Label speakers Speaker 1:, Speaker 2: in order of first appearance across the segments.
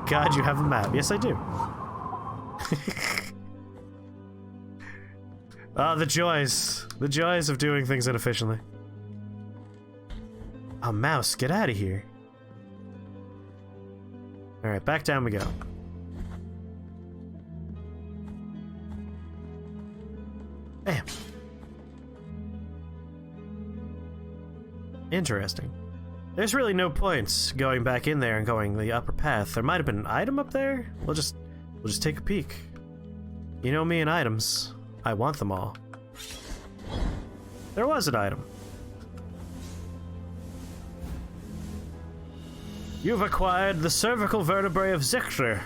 Speaker 1: God, you have a map. Yes, I do. Ah, the joys. The joys of doing things inefficiently. Oh, mouse, get out of here. Alright, back down we go. Bam. Interesting. There's really no point going back in there and going the upper path. There might have been an item up there. We'll just take a peek. You know me and items. I want them all. There was an item. You've acquired the cervical vertebrae of Zictor,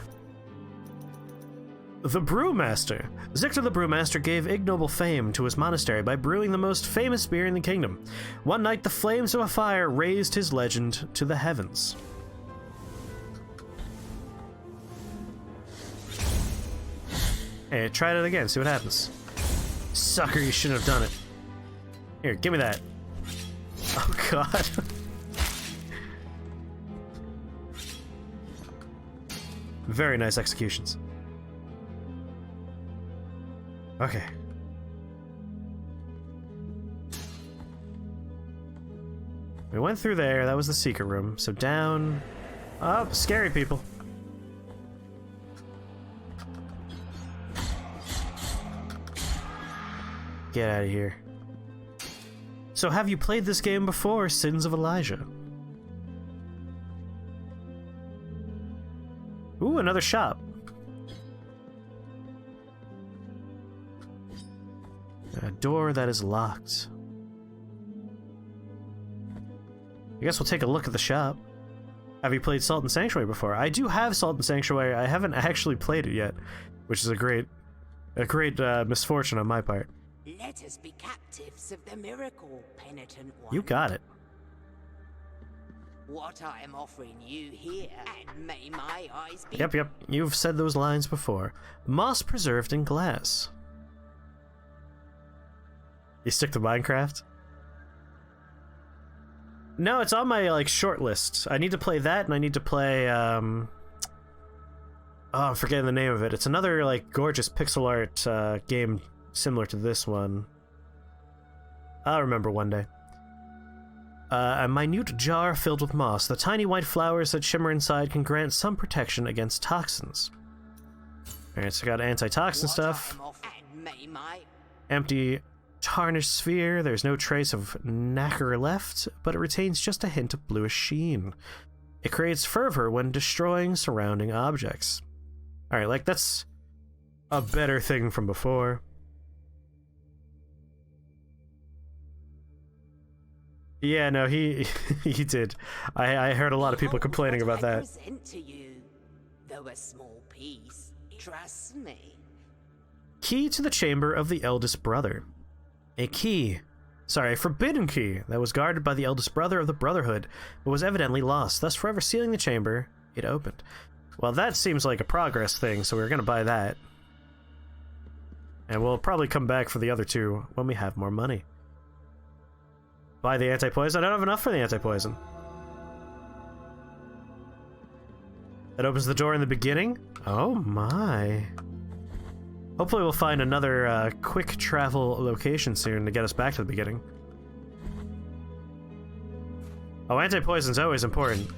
Speaker 1: the Brewmaster. Zictor the Brewmaster gave ignoble fame to his monastery by brewing the most famous beer in the kingdom. One night, the flames of a fire raised his legend to the heavens. Hey, try it again, see what happens. Sucker, you shouldn't have done it. Here, give me that. Oh, God. Very nice executions. Okay. We went through there, that was the secret room. So down... Oh, scary people. Get out of here. So have you played this game before, Sins of Elijah? Ooh, another shop. A door that is locked. I guess we'll take a look at the shop. Have you played Salt and Sanctuary before? I do have Salt and Sanctuary. I haven't actually played it yet, which is a great misfortune on my part.
Speaker 2: Let us be captives of the miracle, penitent one.
Speaker 1: You got it.
Speaker 2: What I am offering you here, and may my eyes be...
Speaker 1: Yep. You've said those lines before. Moss preserved in glass. You stick to Minecraft? No, it's on my, like, short list. I need to play that, and I need to play, Oh, I'm forgetting the name of it. It's another, like, gorgeous pixel art, game similar to this one. I'll remember one day. A minute jar filled with moss. The tiny white flowers that shimmer inside can grant some protection against toxins. Alright, so I got antitoxin stuff. Empty tarnished sphere. There's no trace of nacre left, but it retains just a hint of bluish sheen. It creates fervor when destroying surrounding objects. Alright, like, that's a better thing from before. Yeah, no, he did. I heard a lot of people complaining about that.
Speaker 2: Present to you, though a small piece, trust me.
Speaker 1: Key to the chamber of the eldest brother. A forbidden key that was guarded by the eldest brother of the Brotherhood, but was evidently lost, thus forever sealing the chamber. It opened. Well, that seems like a progress thing, so we're gonna buy that. And we'll probably come back for the other two when we have more money. Buy the anti-poison? I don't have enough for the anti-poison. That opens the door in the beginning? Oh my. Hopefully we'll find another quick travel location soon to get us back to the beginning. Oh, anti-poison's always important.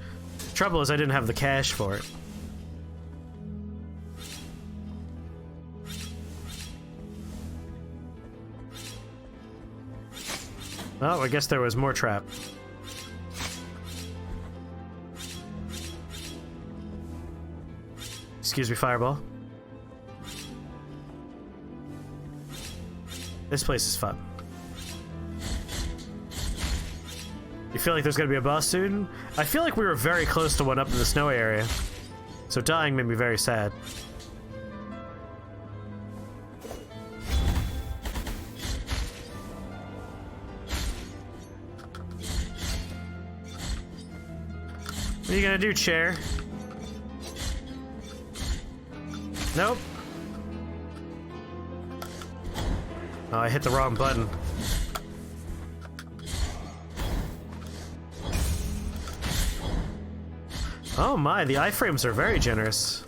Speaker 1: Trouble is I didn't have the cash for it. Oh, I guess there was more trap. Excuse me, fireball. This place is fun. You feel like there's gonna be a boss soon? I feel like we were very close to one up in the snowy area. So dying made me very sad. What are you gonna do, chair? Nope. Oh, I hit the wrong button. Oh my, the iframes are very generous.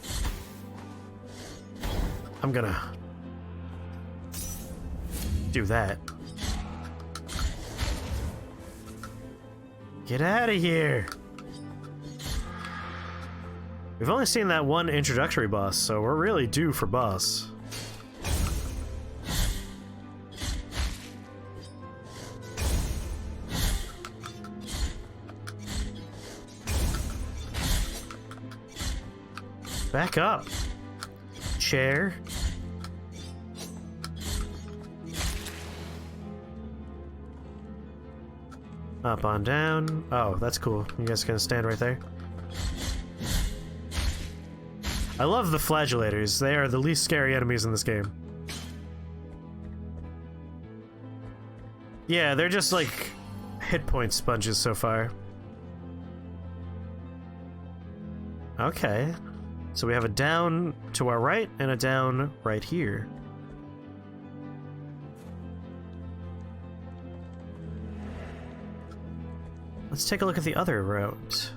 Speaker 1: I'm gonna do that. Get out of here! We've only seen that one introductory boss, so we're really due for boss. Back up. Chair. Up on down. Oh, that's cool. You guys gonna stand right there? I love the flagellators. They are the least scary enemies in this game. Yeah, they're just like hit point sponges so far. Okay. So we have a down to our right and a down right here. Let's take a look at the other route.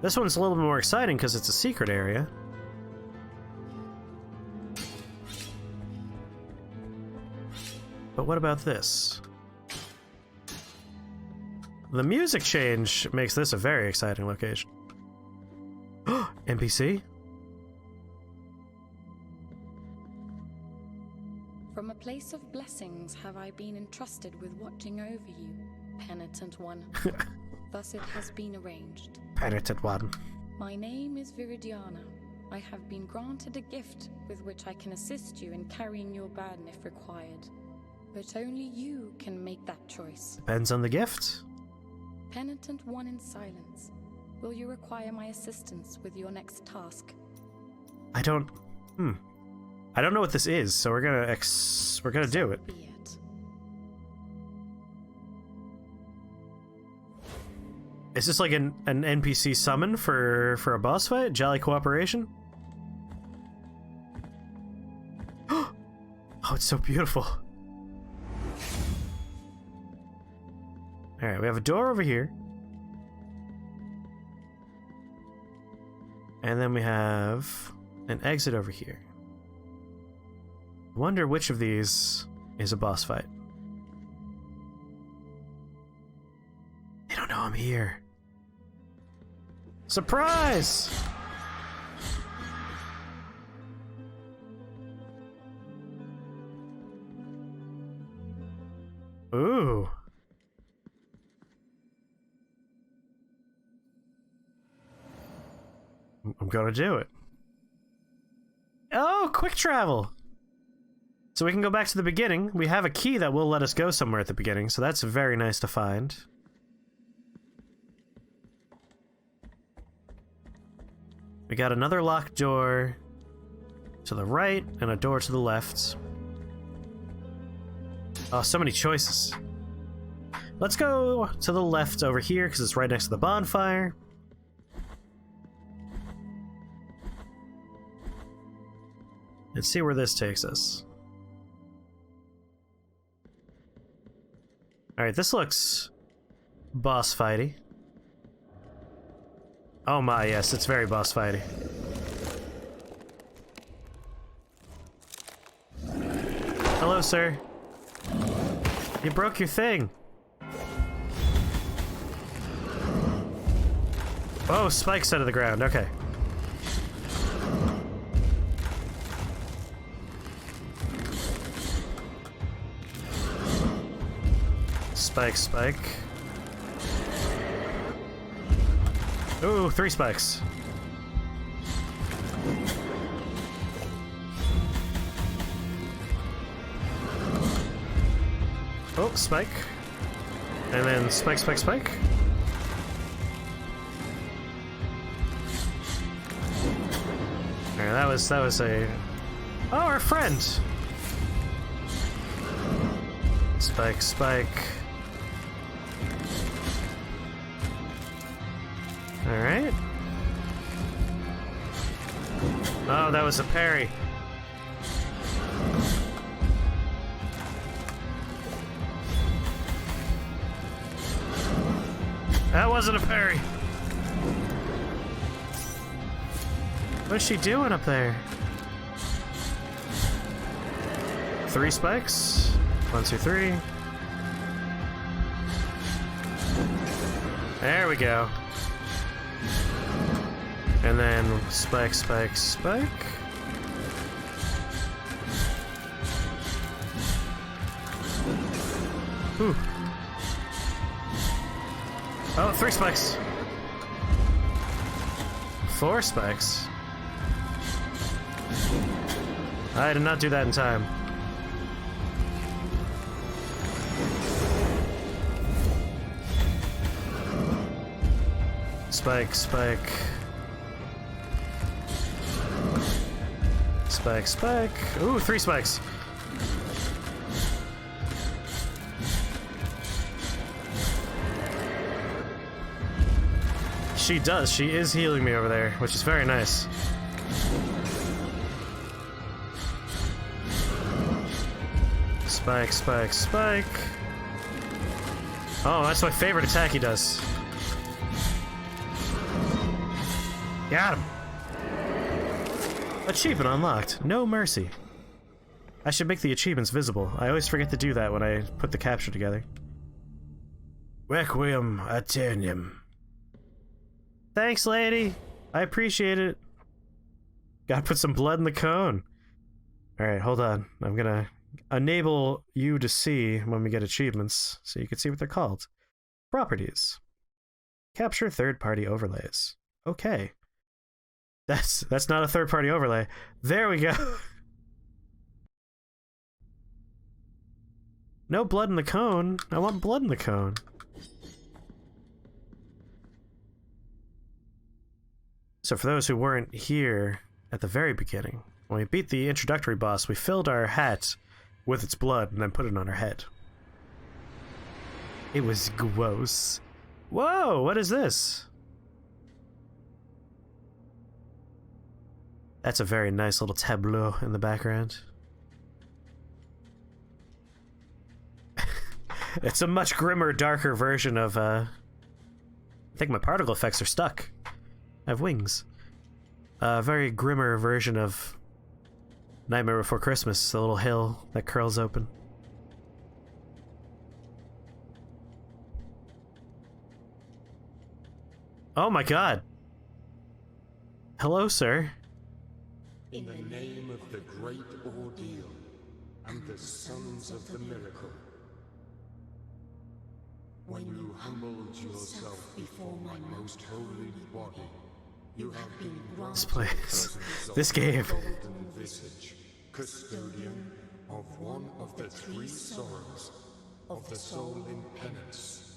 Speaker 1: This one's a little bit more exciting because it's a secret area. But what about this? The music change makes this a very exciting location. NPC?
Speaker 3: From a place of blessings have I been entrusted with watching over you, penitent one. Thus it has been arranged.
Speaker 1: Penitent one.
Speaker 3: My name is Viridiana. I have been granted a gift with which I can assist you in carrying your burden if required. But only you can make that choice.
Speaker 1: Depends on the gift.
Speaker 3: Penitent one in silence. Will you require my assistance with your next task?
Speaker 1: I don't know what this is, so we're gonna do it.
Speaker 3: Be it.
Speaker 1: Is this like an NPC summon for a boss fight? Jolly cooperation? Oh, it's so beautiful. Alright, we have a door over here. And then we have an exit over here. I wonder which of these is a boss fight. They don't know I'm here. Surprise! Ooh. I'm gonna do it. Oh, quick travel! So we can go back to the beginning. We have a key that will let us go somewhere at the beginning, so that's very nice to find. We got another locked door to the right and a door to the left. Oh, so many choices. Let's go to the left over here because it's right next to the bonfire. And see where this takes us. Alright, this looks boss fighty. Oh my, yes, it's very boss fighty. Hello, sir. You broke your thing. Oh, spikes out of the ground, okay. Spike, spike. Ooh, 3 spikes. Oh, spike. And then spike, spike, spike. Alright, that was a... Oh, our friend! Spike, spike. Alright. Oh, that was a parry. That wasn't a parry. What's she doing up there? 3 spikes. 1, 2, 3. There we go. And then spike, spike, spike. Ooh. Oh, 3 spikes. 4 spikes. I did not do that in time. Spike, spike. Spike, spike. Ooh, 3 spikes. She does. She is healing me over there, which is very nice. Spike, spike, spike. Oh, that's my favorite attack he does. Got him. Achievement unlocked. No mercy. I should make the achievements visible. I always forget to do that when I put the capture together. Requiem aeternum. Thanks, lady. I appreciate it. Gotta put some blood in the cone. Alright, hold on. I'm gonna enable you to see when we get achievements, so you can see what they're called. Properties. Capture third-party overlays. Okay. That's not a third-party overlay. There we go. No blood in the cone. I want blood in the cone. So for those who weren't here at the very beginning, when we beat the introductory boss, we filled our hat with its blood and then put it on our head. It was gross. Whoa, what is this? That's a very nice little tableau in the background. It's a much grimmer, darker version of, I think my particle effects are stuck. I have wings. A very grimmer version of Nightmare Before Christmas, the little hill that curls open. Oh my god. Hello, sir.
Speaker 4: In the name of the great ordeal and the sons of the miracle, when you humbled yourself before my most holy body, you have been granted
Speaker 1: This place. This game.
Speaker 4: golden visage, custodian of one of the 3 sorrows of the soul in penance.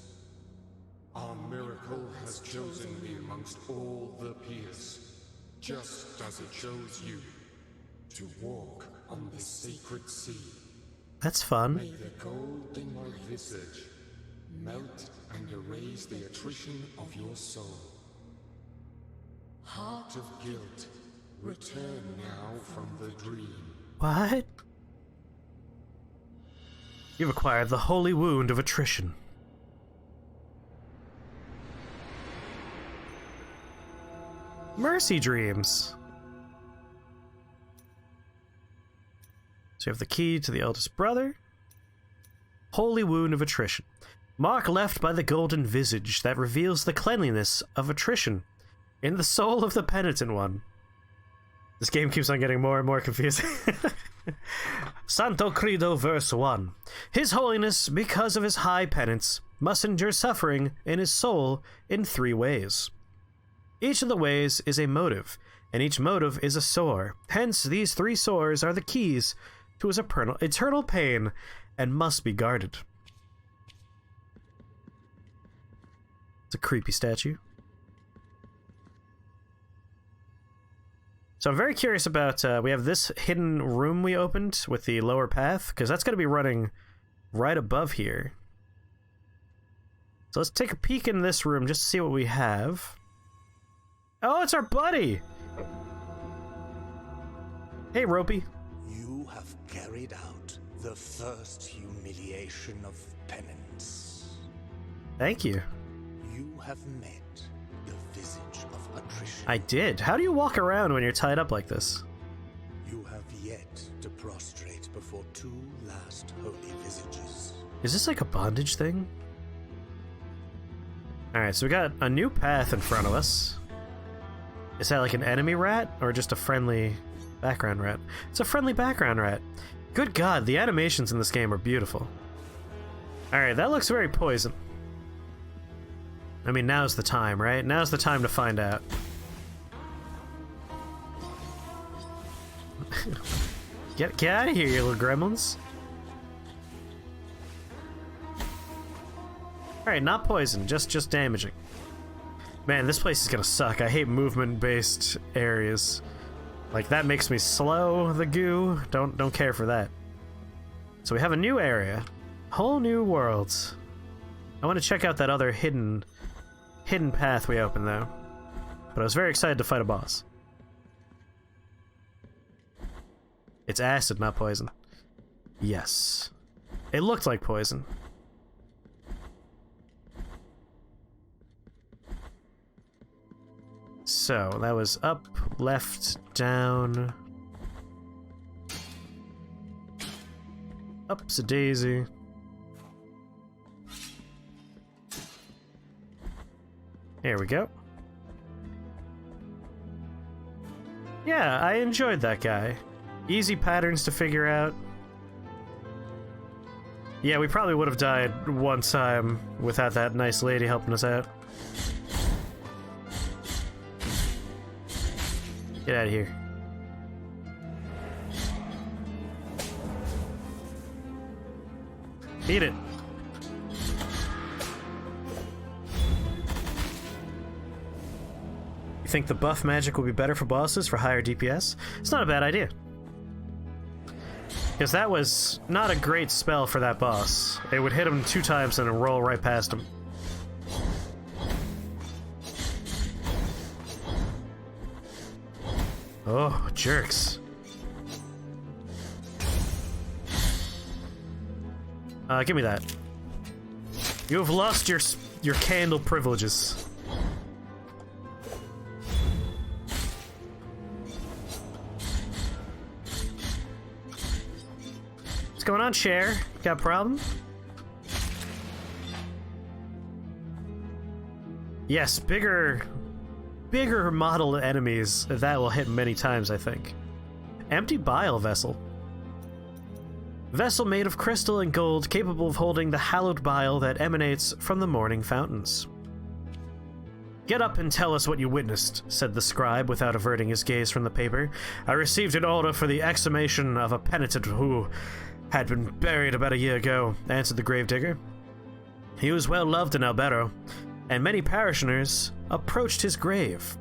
Speaker 4: Our miracle has chosen me amongst all the peers, just as it chose you, to walk on the sacred sea.
Speaker 1: That's fun.
Speaker 4: May the gold in my visage melt and erase the attrition of your soul. Heart of guilt, return now from the dream.
Speaker 1: What? You've acquired the holy wound of attrition. Mercy dreams. So you have the key to the eldest brother. Holy wound of attrition. Mark left by the golden visage that reveals the cleanliness of attrition in the soul of the penitent one. This game keeps on getting more and more confusing. Santo Credo verse 1. His holiness, because of his high penance, must endure suffering in his soul in 3 ways. Each of the ways is a motive, and each motive is a sore. Hence, these 3 sores are the keys to his eternal pain and must be guarded. It's a creepy statue. So I'm very curious about, we have this hidden room we opened with the lower path, because that's going to be running right above here. So let's take a peek in this room just to see what we have. Oh, it's our buddy! Hey, Ropey.
Speaker 5: You have carried out the first humiliation of penance.
Speaker 1: Thank you.
Speaker 5: You have met the visage of attrition.
Speaker 1: I did. How do you walk around when you're tied up like this?
Speaker 5: You have yet to prostrate before two last holy visages.
Speaker 1: Is this like a bondage thing? Alright, so we got a new path in front of us. Is that like an enemy rat or just a friendly background rat? It's a friendly background rat. Good God, the animations in this game are beautiful. Alright, that looks very poison. I mean, now's the time, right? Now's the time to find out. Get out of here, you little gremlins. Alright, not poison, just damaging. Man, this place is gonna suck. I hate movement-based areas. Like, that makes me slow, the goo. Don't care for that. So we have a new area. Whole new world. I want to check out that other hidden path we opened, though. But I was very excited to fight a boss. It's acid, not poison. Yes. It looked like poison. So, that was up, left, down. Up's a daisy. Here we go. Yeah, I enjoyed that guy. Easy patterns to figure out. Yeah, we probably would have died one time without that nice lady helping us out. Get out of here. Beat it. You think the buff magic will be better for bosses for higher DPS? It's not a bad idea. Because that was not a great spell for that boss. It would hit him 2 times and then roll right past him. Oh, jerks. Give me that. You have lost your candle privileges. What's going on, Cher? Got a problem? Yes, bigger model enemies that will hit many times, I think. Empty bile vessel. Vessel made of crystal and gold, capable of holding the hallowed bile that emanates from the morning fountains. Get up and tell us what you witnessed, said the scribe without averting his gaze from the paper. I received an order for the exhumation of a penitent who had been buried about a year ago, answered the gravedigger. He was well loved in Albero, and many parishioners approached his grave.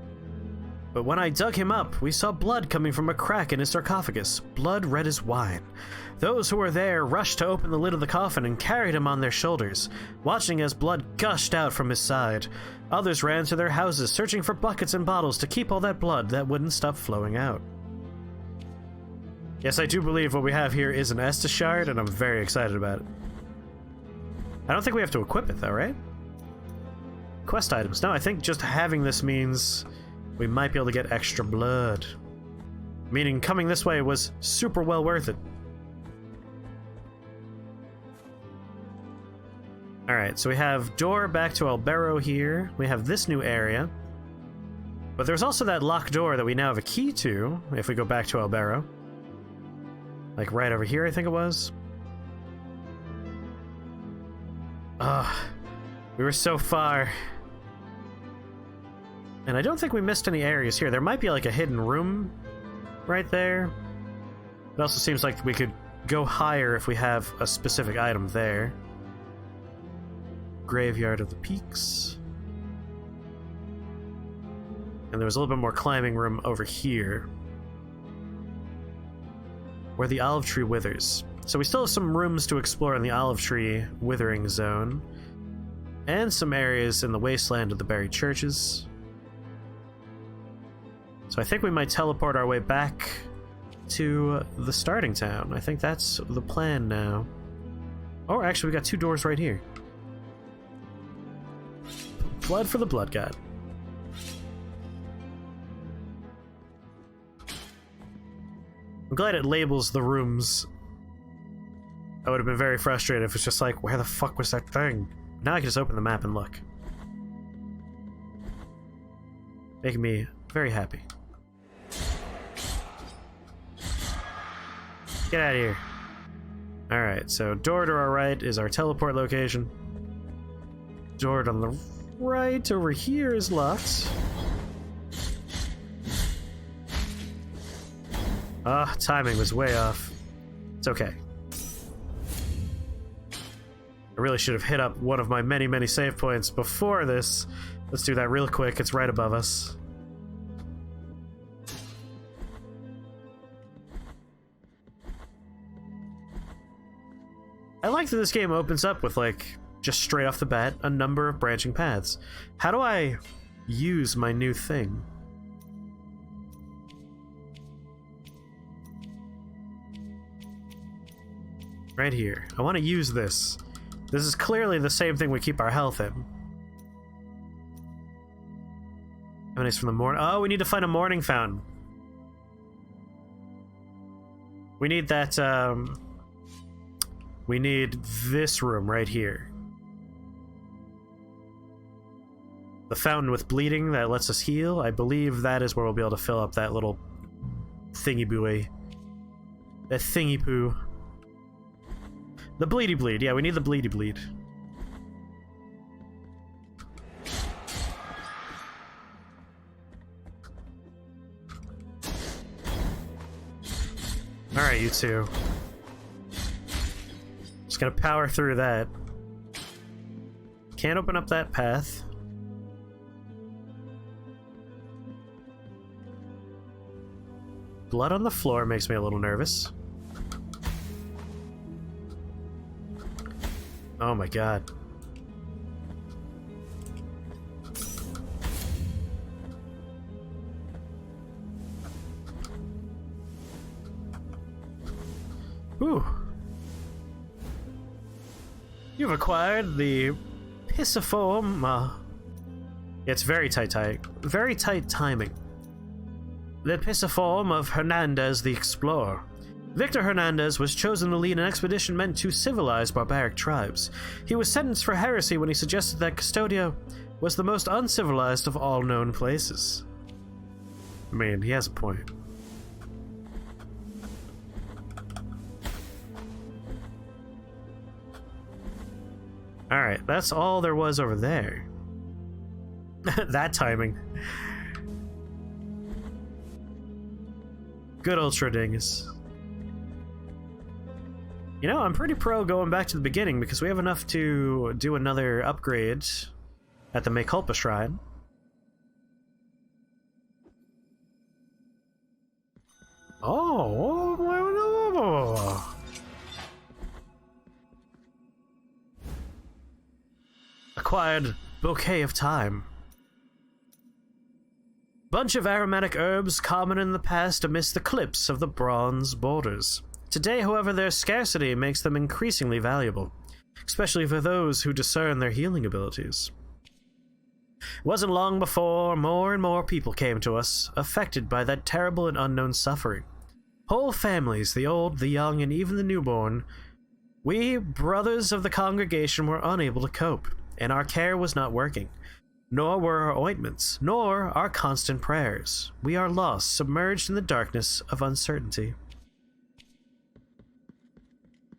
Speaker 1: But when I dug him up, we saw blood coming from a crack in his sarcophagus, blood red as wine. Those who were there rushed to open the lid of the coffin and carried him on their shoulders, watching as blood gushed out from his side. Others ran to their houses, searching for buckets and bottles to keep all that blood that wouldn't stop flowing out. Yes, I do believe what we have here is an Estus shard, and I'm very excited about it. I don't think we have to equip it, though, right? Quest items. No, I think just having this means we might be able to get extra blood. Meaning coming this way was super well worth it. Alright, so we have door back to Albero here. We have this new area. But there's also that locked door that we now have a key to, if we go back to Albero. Like right over here, I think it was. Ugh. We were so far. And I don't think we missed any areas here. There might be like a hidden room right there. It also seems like we could go higher if we have a specific item there. Graveyard of the Peaks. And there was a little bit more climbing room over here, where the olive tree withers. So we still have some rooms to explore in the olive tree withering zone, and some areas in the wasteland of the buried churches. So I think we might teleport our way back to the starting town. I think that's the plan now. Oh, actually, we got 2 doors right here. Blood for the blood god. I'm glad it labels the rooms. I would have been very frustrated if it's just like, where the fuck was that thing? Now I can just open the map and look. Making me very happy. Get out of here. Alright, so door to our right is our teleport location. Door on the right over here is locked. Ah, timing was way off. It's okay. I really should have hit up one of my many, many save points before this. Let's do that real quick. It's right above us. I like that this game opens up with, like, just straight off the bat, a number of branching paths. How do I use my new thing? Right here. I want to use this. This is clearly the same thing we keep our health in. Emanates from the morning. Oh, we need to find a morning fountain. We need that, we need this room right here. The fountain with bleeding that lets us heal. I believe that is where we'll be able to fill up that little thingy buoy. That thingy poo. The bleedy bleed. Yeah, we need the bleedy bleed. Alright, you two. Just gonna power through that. Can't open up that path. Blood on the floor makes me a little nervous. Oh my god. Ooh. You've acquired the pisiform. It's very tight, very tight timing. The pisiform of Hernandez the Explorer. Victor Hernandez was chosen to lead an expedition meant to civilize barbaric tribes. He was sentenced for heresy when he suggested that Custodia was the most uncivilized of all known places. I mean, he has a point. Alright, that's all there was over there. That timing. Good old Schrodinger's. You know, I'm pretty pro going back to the beginning because we have enough to do another upgrade at the Mea Culpa Shrine. Oh, acquired Bouquet of Time. Bunch of aromatic herbs common in the past amidst the cliffs of the bronze borders. Today, however, their scarcity makes them increasingly valuable, especially for those who discern their healing abilities. It wasn't long before more and more people came to us, affected by that terrible and unknown suffering. Whole families, the old, the young, and even the newborn. We, brothers of the congregation, were unable to cope, and our care was not working. Nor were our ointments, nor our constant prayers. We are lost, submerged in the darkness of uncertainty.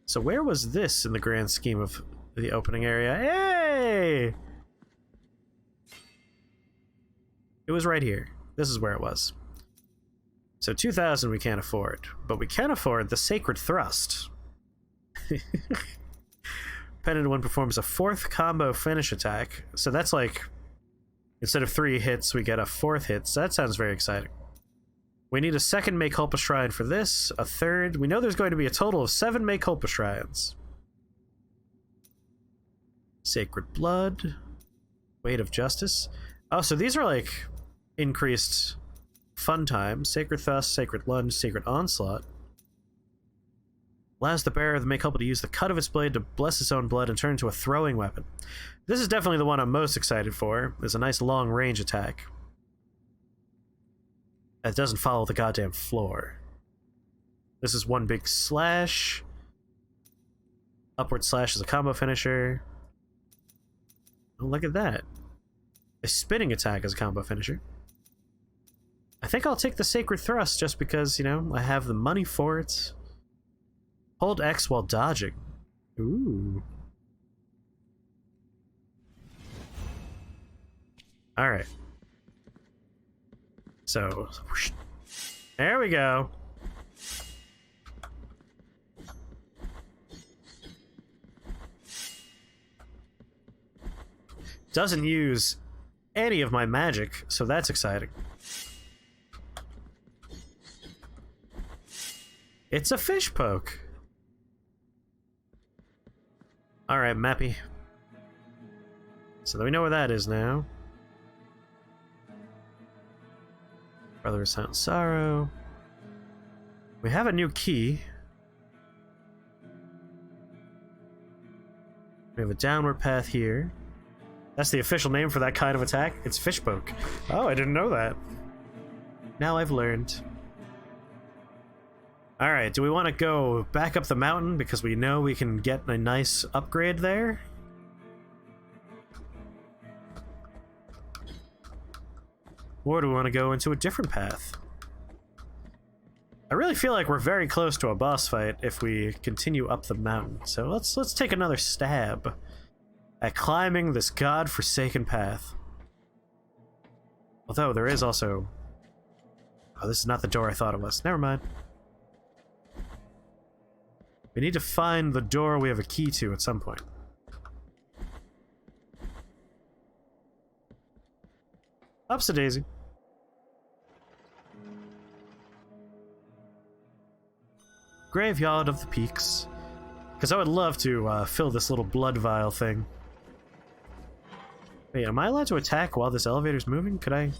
Speaker 1: So where was this in the grand scheme of the opening area? Hey! It was right here. This is where it was. So 2,000 we can't afford, but we can afford the Sacred Thrust. Pendant one performs a 4th combo finish attack, so that's like, instead of 3 hits, we get a 4th hit, so that sounds very exciting. We need a 2nd Mea Culpa Shrine for this, a 3rd. We know there's going to be a total of 7 Mea Culpa Shrines. Sacred Blood. Weight of Justice. Oh, so these are like increased fun time. Sacred Thrust, Sacred Lunge, Sacred Onslaught. Allows the bearer of the Mea Culpa to use the cut of its blade to bless its own blood and turn into a throwing weapon. This is definitely the one I'm most excited for. It's a nice long range attack. It doesn't follow the goddamn floor. This is one big slash. Upward slash is a combo finisher. Oh, look at that. A spinning attack is a combo finisher. I think I'll take the Sacred Thrust just because, you know, I have the money for it. Hold X while dodging. Ooh. Alright. So, whoosh. There we go. Doesn't use any of my magic, so that's exciting. It's a fish poke. Alright, Mappy. So we know where that is now. Brother of Silent Sorrow. We have a new key. We have a downward path here. That's the official name for that kind of attack. It's fish poke. Oh, I didn't know that. Now I've learned. Alright, do we want to go back up the mountain because we know we can get a nice upgrade there? Or do we want to go into a different path? I really feel like we're very close to a boss fight if we continue up the mountain. So let's take another stab at climbing this god-forsaken path. Although there is also... Oh, this is not the door I thought it was. Never mind. We need to find the door we have a key to at some point. Ups-a-daisy. Graveyard of the Peaks. Because I would love to fill this little blood vial thing. Wait, am I allowed to attack while this elevator's moving? Could I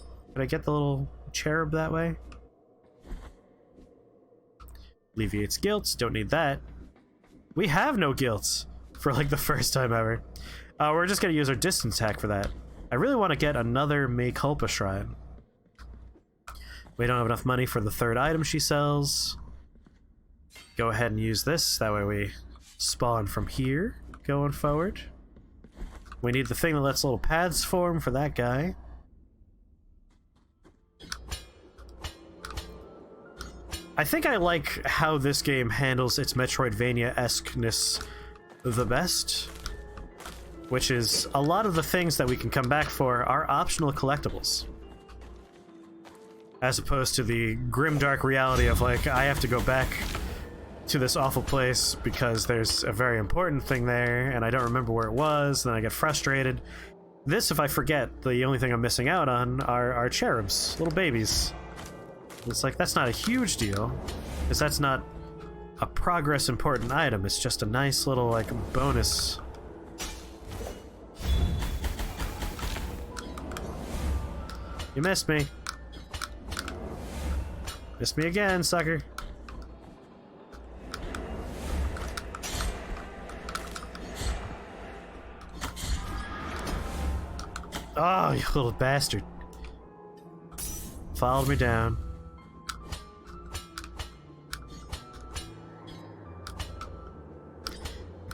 Speaker 1: get the little cherub that way? Alleviates guilt. Don't need that. We have no guilt for like the first time ever. We're just gonna use our distance attack for that. I really want to get another Mea Culpa shrine. We don't have enough money for the third item she sells. Go ahead and use this. That way we spawn from here going forward. We need the thing that lets little paths form for that guy. I think I like how this game handles its Metroidvania-esque-ness the best. Which is, a lot of the things that we can come back for are optional collectibles. As opposed to the grimdark reality of, like, I have to go back to this awful place because there's a very important thing there, and I don't remember where it was, and then I get frustrated. This, if I forget, the only thing I'm missing out on are cherubs, little babies. It's like, that's not a huge deal, because that's not a progress important item, it's just a nice little, like, bonus. You missed me. Missed me again, sucker. Oh, you little bastard. Followed me down.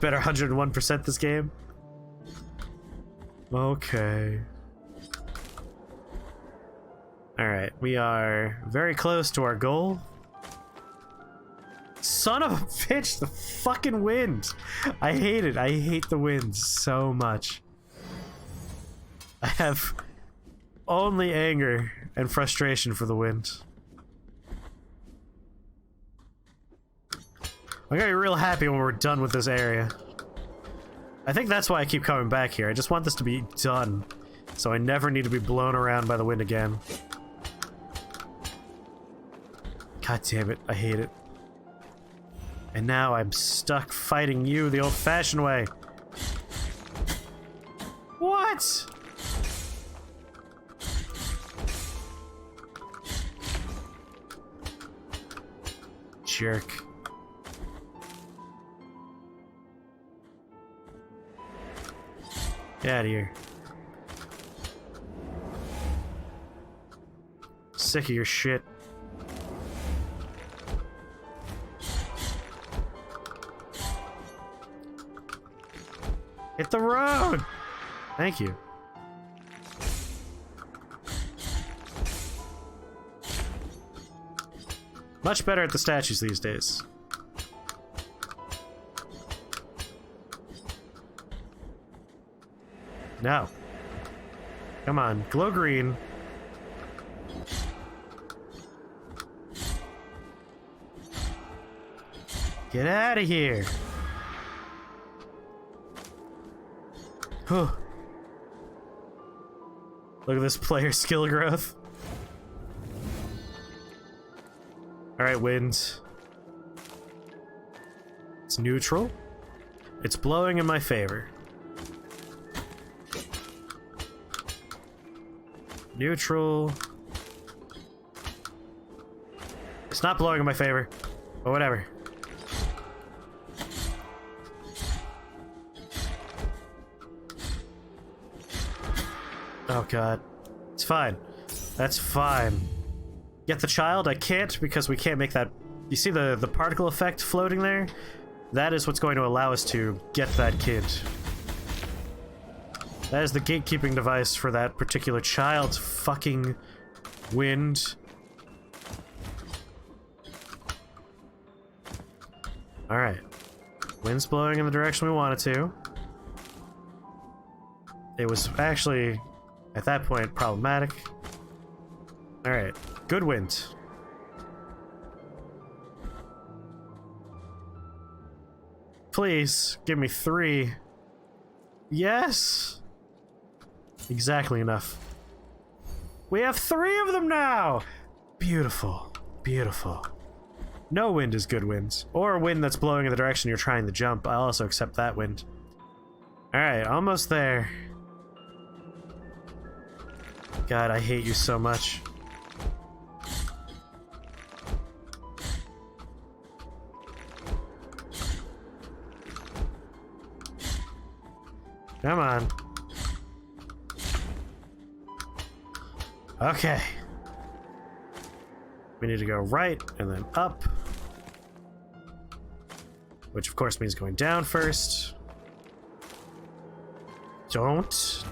Speaker 1: Better 101% this game. Okay. Alright, we are very close to our goal. Son of a bitch, the fucking wind! I hate it. I hate the wind so much. I have only anger and frustration for the wind. I'm gonna be real happy when we're done with this area. I think that's why I keep coming back here. I just want this to be done, so I never need to be blown around by the wind again. God damn it, I hate it. And now I'm stuck fighting you the old-fashioned way. What? Jerk. Get out of here. Sick of your shit. Hit the road! Thank you. Much better at the statues these days. No. Come on, glow green. Get out of here. Whew. Look at this player skill growth. Alright, wind. It's neutral. It's blowing in my favor. Neutral. It's not blowing in my favor, but whatever. Oh god. It's fine. That's fine. Get the child? I can't because we can't make that... You see the particle effect floating there? That is what's going to allow us to get that kid. That is the gatekeeping device for that particular child's fucking wind. Alright. Wind's blowing in the direction we want it to. It was actually, at that point, problematic. Alright. Good wind. Please, give me 3. Yes! Exactly enough. We have 3 of them now! Beautiful. Beautiful. No wind is good wind. Or a wind that's blowing in the direction you're trying to jump. I'll also accept that wind. Alright, almost there. God, I hate you so much. Come on. Okay. We need to go right and then up. Which of course means going down first. Don't.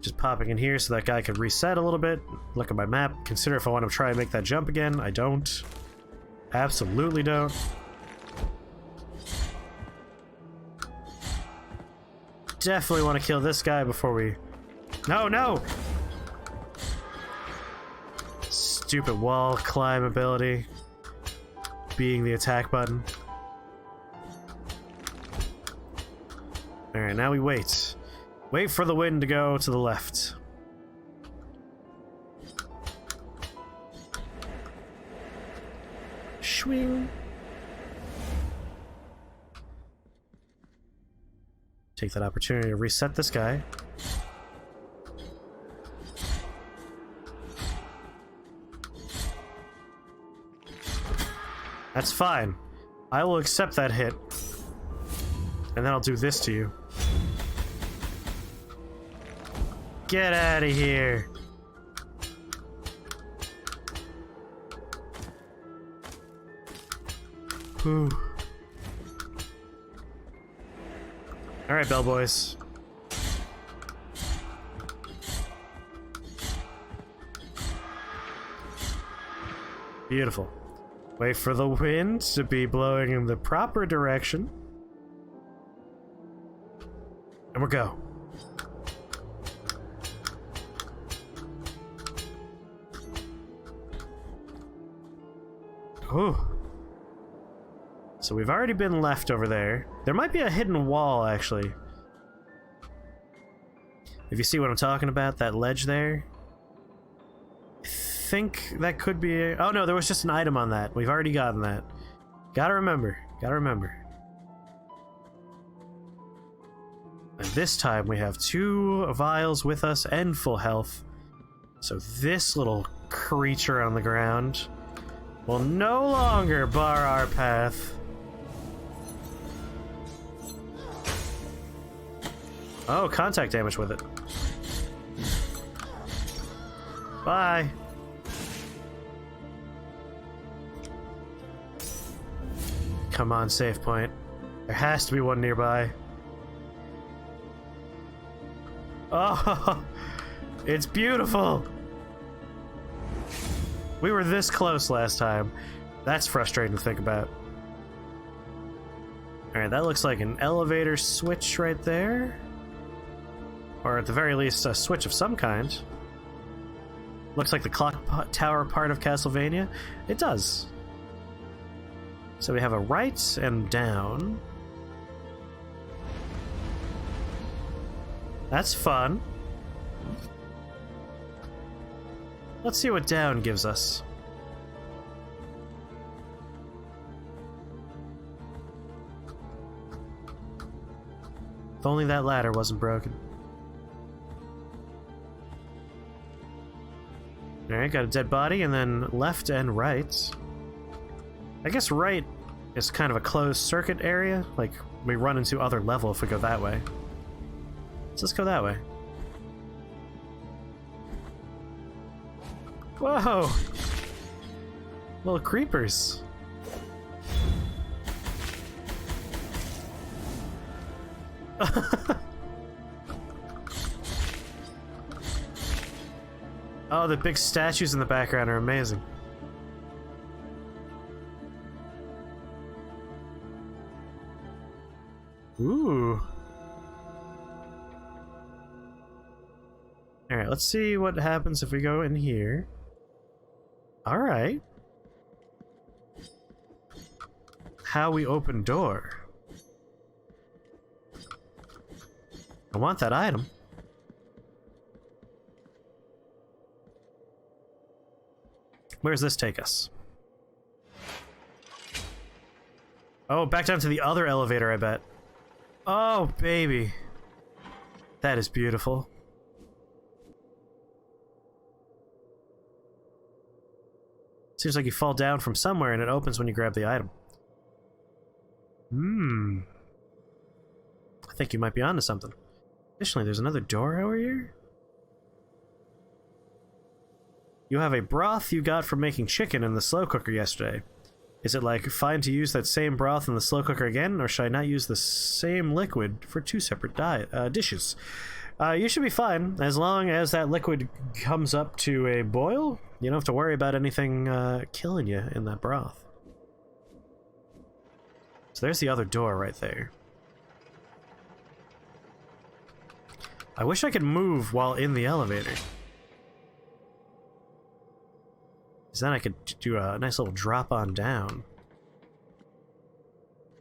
Speaker 1: Just popping in here so that guy could reset a little bit. Look at my map. Consider if I want to try and make that jump again. I don't. Absolutely don't. Definitely want to kill this guy before we... No, no! Stupid wall climb ability. Being the attack button. Alright, now we wait. Wait for the wind to go to the left. Swing. Take that opportunity to reset this guy. That's fine. I will accept that hit. And then I'll do this to you. Get out of here. Whew. Alright, bellboys. Beautiful. Wait for the wind to be blowing in the proper direction. And we'll go. Ooh. So we've already been left over there. There might be a hidden wall, actually. If you see what I'm talking about, that ledge there. I think that could be... Oh no, there was just an item on that. We've already gotten that. Gotta remember. Gotta remember. And this time we have 2 vials with us and full health. So this little creature on the ground will no longer bar our path. Oh, contact damage with it. Bye. come on, save point. There has to be one nearby. Oh, it's beautiful! We were this close last time. That's frustrating to think about. Alright, that looks like an elevator switch right there. Or at the very least, a switch of some kind. Looks like the clock tower part of Castlevania. It does. So we have a right and down. That's fun. Let's see what down gives us. If only that ladder wasn't broken. Alright, got a dead body, and then left and right. I guess right is kind of a closed circuit area. Like, we run into other level if we go that way. So let's go that way. Whoa! Little creepers. Oh, the big statues in the background are amazing. Ooh. Alright, let's see what happens if we go in here. Alright. How we open door. I want that item. Where does this take us? Oh, back down to the other elevator, I bet. Oh, baby. That is beautiful. Seems like you fall down from somewhere and it opens when you grab the item. I think you might be onto something. Additionally, there's another door over here. You have a broth you got from making chicken in the slow cooker yesterday. Is it like fine to use that same broth in the slow cooker again, or should I not use the same liquid for two separate dishes? You should be fine, as long as that liquid comes up to a boil. You don't have to worry about anything killing you in that broth. So there's the other door right there. I wish I could move while in the elevator. Because then I could do a nice little drop on down.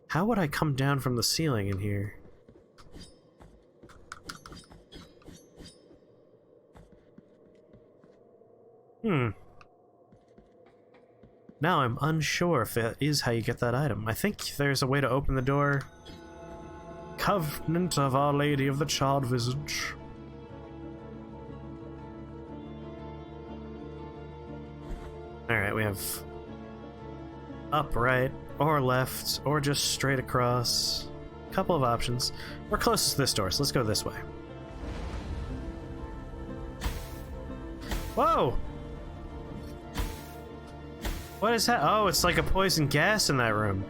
Speaker 1: How would I come down from the ceiling in here? Now I'm unsure if that is how you get that item. I think there's a way to open the door. Covenant of Our Lady of the Charred Visage. Alright, we have up, right, or left, or just straight across. Couple of options. We're closest to this door, so let's go this way. Whoa! What is that? Oh, it's like a poison gas in that room.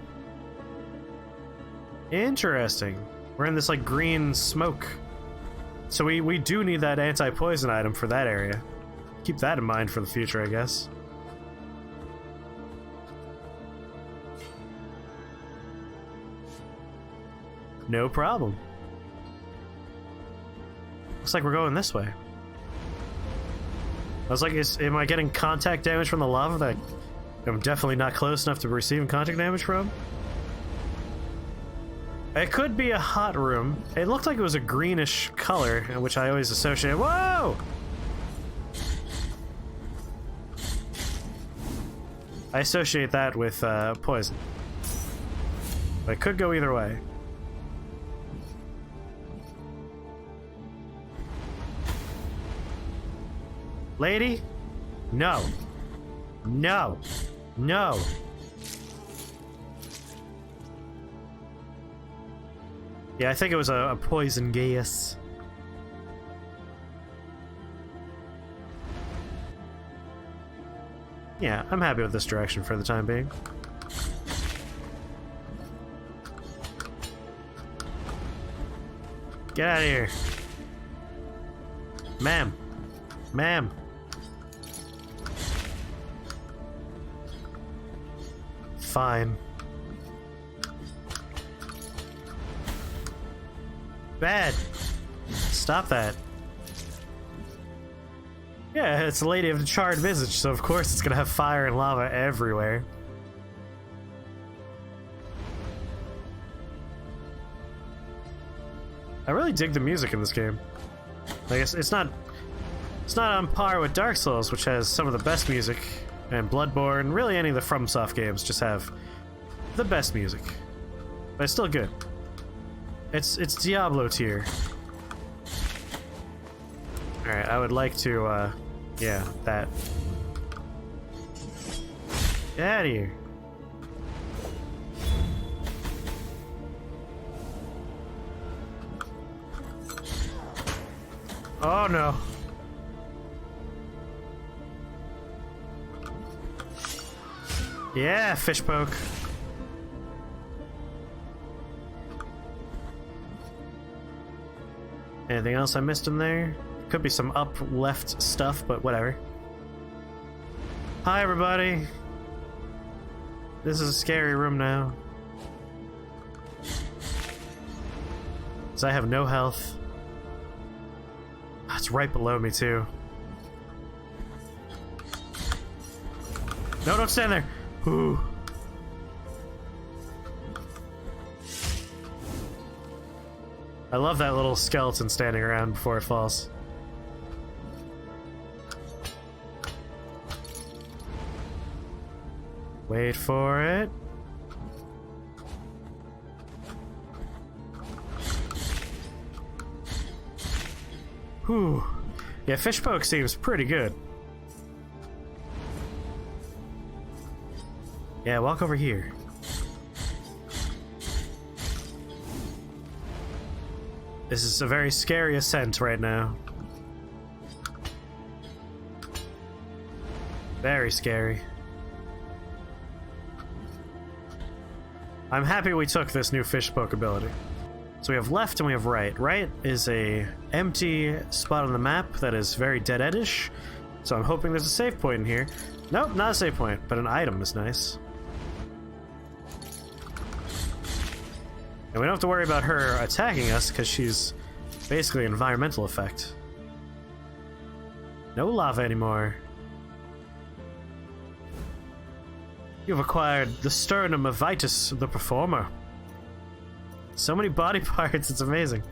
Speaker 1: Interesting. We're in this like green smoke. So we do need that anti-poison item for that area. Keep that in mind for the future, I guess. No problem. Looks like we're going this way. I was like, am I getting contact damage from the lava that I'm definitely not close enough to receiving contact damage from? It could be a hot room. It looked like it was a greenish color, which I always associate. Whoa! I associate that with poison. But it could go either way. Lady? No. No. No. Yeah, I think it was a poison gas. Yeah, I'm happy with this direction for the time being. Get out of here. Ma'am. Ma'am. Fine. Bad. Stop that. Yeah, it's the Lady of the Charred Visage, so of course it's gonna have fire and lava everywhere. I really dig the music in this game. I guess it's not on par with Dark Souls, which has some of the best music, and Bloodborne. Really, any of the FromSoft games just have the best music, but it's still good. It's Diablo tier. All right, I would like to, yeah, that. Get out of here. Oh no. Yeah, fish poke. Anything else I missed in there? Could be some up left stuff, but whatever. Hi everybody. This is a scary room now. 'Cause I have no health. It's right below me too. No, don't stand there. Ooh. I love that little skeleton standing around before it falls. Wait for it. Whew. Yeah, fish poke seems pretty good. Yeah, walk over here. This is a very scary ascent right now. Very scary. I'm happy we took this new fish poke ability. So we have left and we have right. Right is a empty spot on the map that is very dead-edish. So I'm hoping there's a save point in here. Nope, not a save point, but an item is nice. And we don't have to worry about her attacking us because she's basically an environmental effect. No lava anymore. You've acquired the sternum of Vitus the Performer. So many body parts, it's amazing.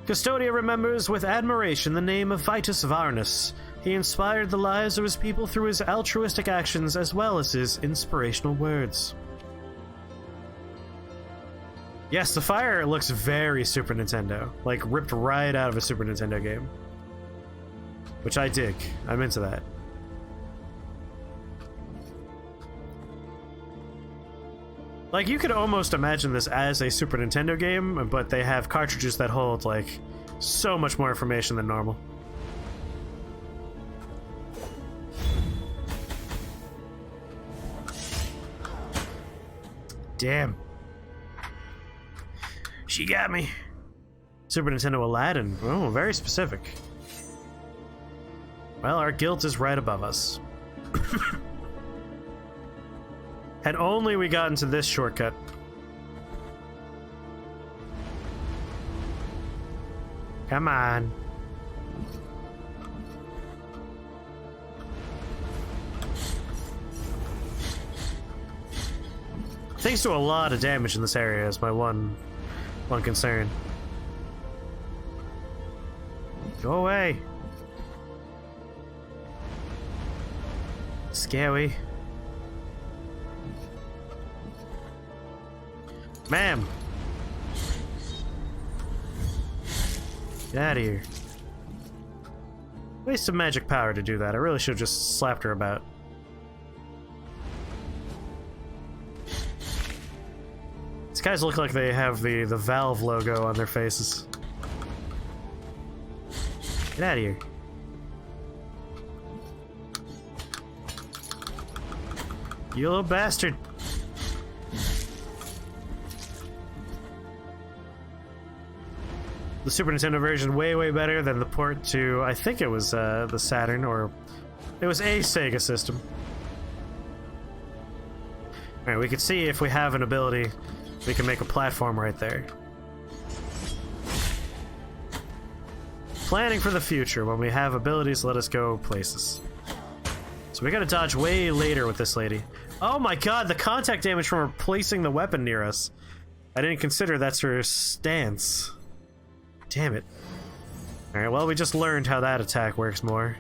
Speaker 1: Custodia remembers with admiration the name of Vitus Varnus. He inspired the lives of his people through his altruistic actions as well as his inspirational words. Yes, the fire looks very Super Nintendo, like ripped right out of a Super Nintendo game. Which I dig. I'm into that. Like, you could almost imagine this as a Super Nintendo game, but they have cartridges that hold, like, so much more information than normal. Damn. She got me. Super Nintendo Aladdin. Oh, very specific. Well, our guild is right above us. Had only we gotten to this shortcut. Come on. Things do a lot of damage in this area is my one concern. Go away. Scary. Ma'am! Get out of here. Waste of magic power to do that. I really should have just slapped her about. These guys look like they have the Valve logo on their faces. Get out of here. You little bastard. the Super Nintendo version way better than the port to, I think it was the Saturn, or it was a Sega system. Alright, we can see if we have an ability, we can make a platform right there. Planning for the future. When we have abilities, let us go places. So we gotta dodge way later with this lady. Oh my god, the contact damage from her placing the weapon near us. I didn't consider that's her stance. Damn it. Alright, well, we just learned how that attack works more.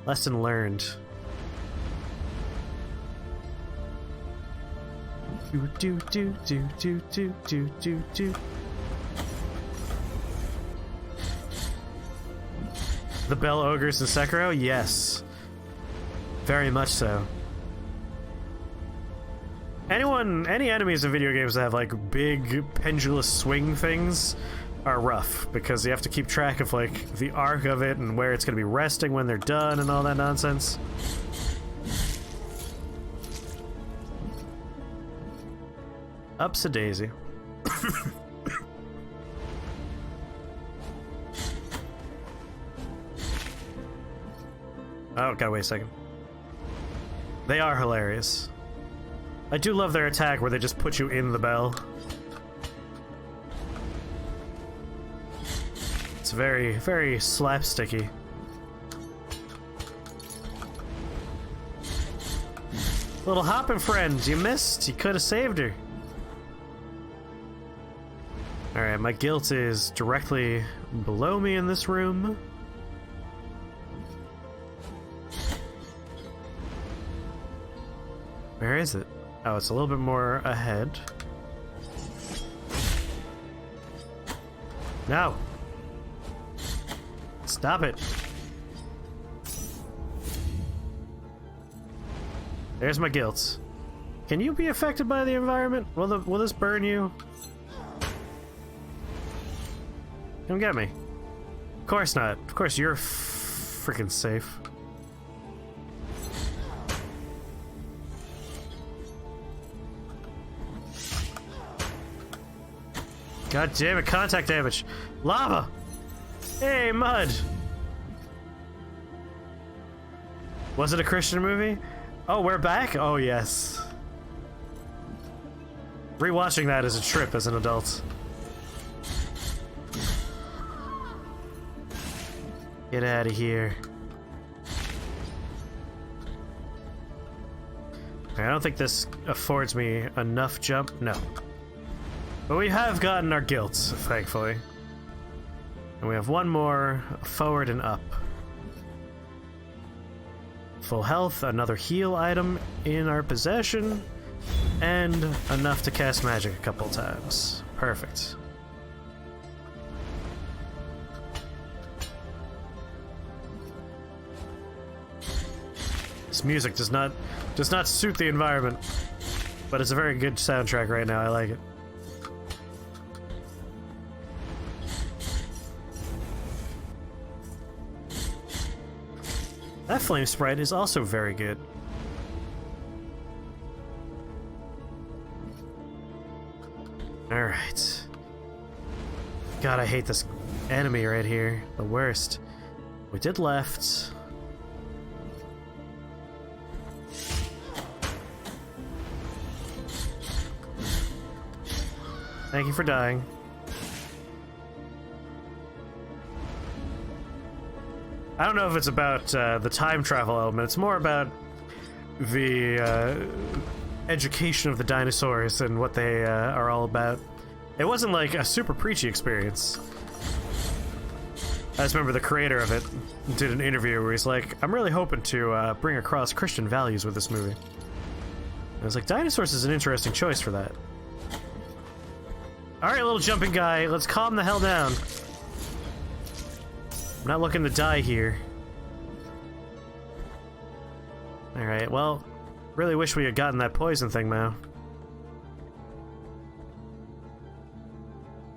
Speaker 1: Lesson learned. Do. The Bell Ogres in Sekiro? Yes. Very much so. Any enemies in video games that have like big pendulous swing things are rough, because you have to keep track of like the arc of it and where it's gonna be resting when they're done and all that nonsense. Ups a daisy. Oh, gotta wait a second. They are hilarious. I do love their attack where they just put you in the bell. It's very slapsticky. Little hopping friend, you missed. You could have saved her. Alright, my guilt is directly below me in this room. Where is it? Oh, it's a little bit more ahead. No! Stop it! There's my guilt. Can you be affected by the environment? Will this burn you? Come get me. Of course not. Of course you're freaking safe. God damn it, contact damage. Lava! Hey, mud! Was it a Christian movie? Oh, we're back? Oh, yes. Rewatching that is a trip as an adult. Get out of here. I don't think this affords me enough jump. No. But we have gotten our guilt, thankfully. And we have one more forward and up. Full health, another heal item in our possession, and enough to cast magic a couple times. Perfect. This music does not suit the environment, but it's a very good soundtrack right now. I like it. That flame sprite is also very good. Alright. God, I hate this enemy right here. The worst. We did left. Thank you for dying. I don't know if it's about the time travel element. It's more about the education of the dinosaurs and what they are all about. It wasn't like a super preachy experience. I just remember the creator of it did an interview where he's like, I'm really hoping to bring across Christian values with this movie. And I was like, dinosaurs is an interesting choice for that. Alright, little jumping guy, let's calm the hell down. I'm not looking to die here. Alright, well, really wish we had gotten that poison thing, Mao.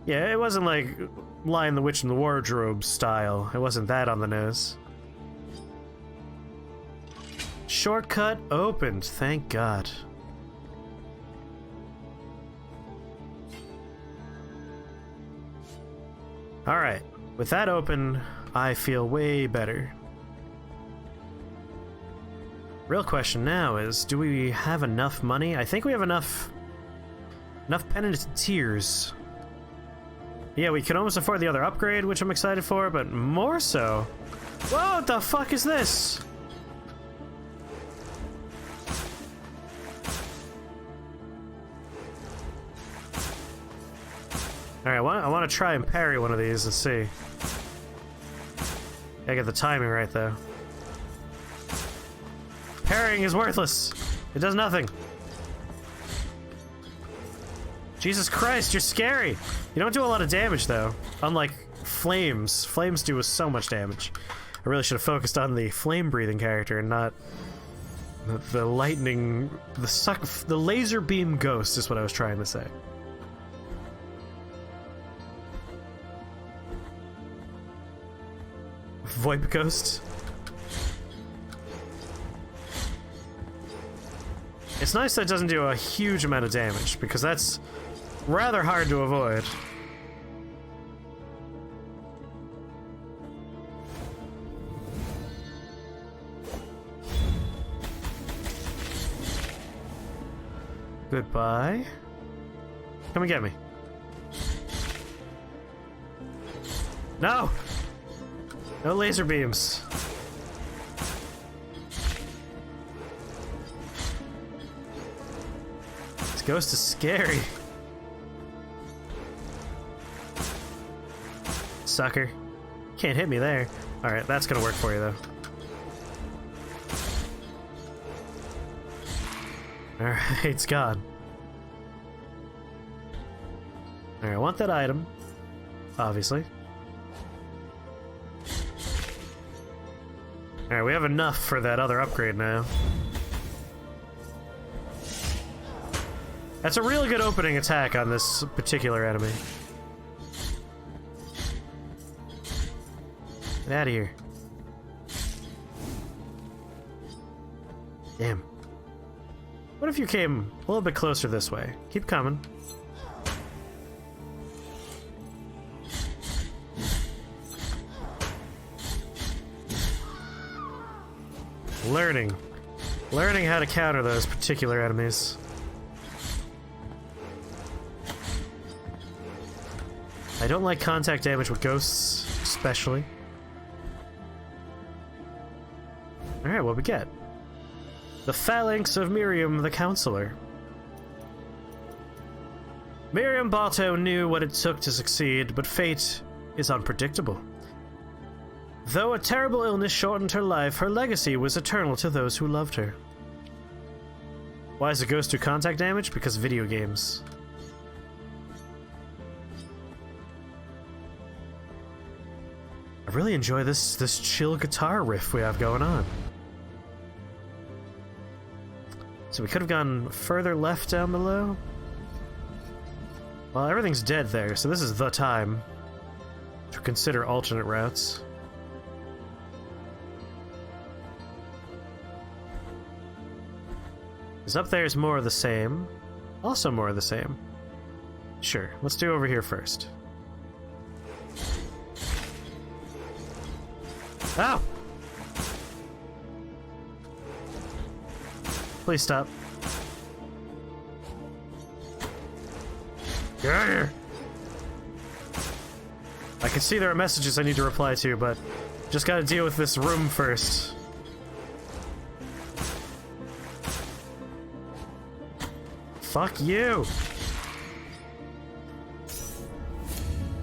Speaker 1: Yeah, it wasn't like Lion the Witch in the Wardrobe style. It wasn't that on the nose. Shortcut opened, thank God. Alright, with that open, I feel way better. Real question now is, do we have enough money? I think we have enough penitent tears. Yeah, we can almost afford the other upgrade, which I'm excited for, but more so... Whoa, what the fuck is this? Alright, I want to try and parry one of these and see. Gotta get the timing right, though. Parrying is worthless. It does nothing. Jesus Christ, you're scary. You don't do a lot of damage, though. Unlike flames. Flames do so much damage. I really should have focused on the flame-breathing character and not the lightning... The laser beam ghost is what I was trying to say. VoIP ghost. It's nice that it doesn't do a huge amount of damage, because that's rather hard to avoid. Goodbye. Come and get me. No! No laser beams. This ghost is scary. Sucker. Can't hit me there. Alright, that's gonna work for you, though. Alright, it's gone. Alright, I want that item. Obviously. Alright, we have enough for that other upgrade now. That's a really good opening attack on this particular enemy. Get out of here. Damn. What if you came a little bit closer this way? Keep coming. Learning how to counter those particular enemies. I don't like contact damage with ghosts, especially. Alright, what we get? The Phalanx of Miriam the Counselor. Miriam Balto knew what it took to succeed, but fate is unpredictable. Though a terrible illness shortened her life, her legacy was eternal to those who loved her. Why does a ghost do contact damage? Because video games. I really enjoy this chill guitar riff we have going on. So we could have gone further left down below. Well, everything's dead there, so this is the time to consider alternate routes. Because up there is more of the same. Also more of the same. Sure, let's do over here first. Ow! Please stop. Get out of here! I can see there are messages I need to reply to, but just gotta deal with this room first. Fuck you!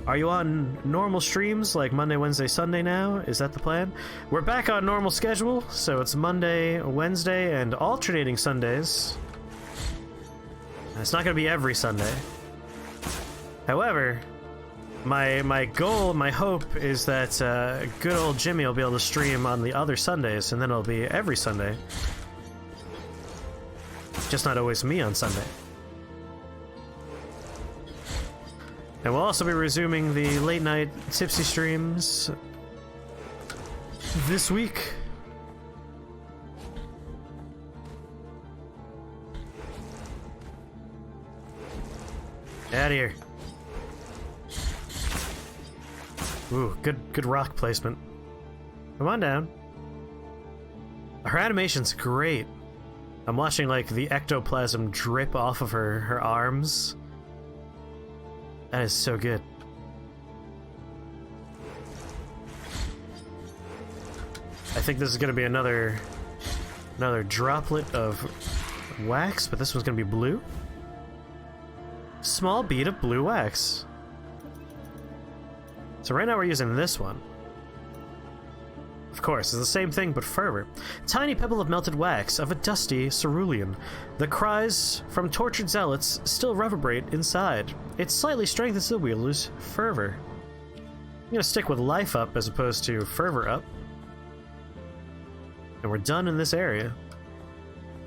Speaker 1: Are you on normal streams like Monday, Wednesday, Sunday now? Is that the plan? We're back on normal schedule, so it's Monday, Wednesday, and alternating Sundays. It's not going to be every Sunday. However, my goal, my hope is that good old Jimmy will be able to stream on the other Sundays, and then it'll be every Sunday. Just not always me on Sunday. And we'll also be resuming the late night tipsy streams this week. Get out of here. Ooh, good rock placement. Come on down. Her animation's great. I'm watching like the ectoplasm drip off of her arms. That is so good. I think this is gonna be another droplet of wax, but this one's gonna be blue. Small bead of blue wax. So right now we're using this one. Of course, it's the same thing but fervor. Tiny pebble of melted wax of a dusty cerulean. The cries from tortured zealots still reverberate inside. It slightly strengthens the wielder's fervor. I'm gonna stick with life up as opposed to fervor up. And we're done in this area.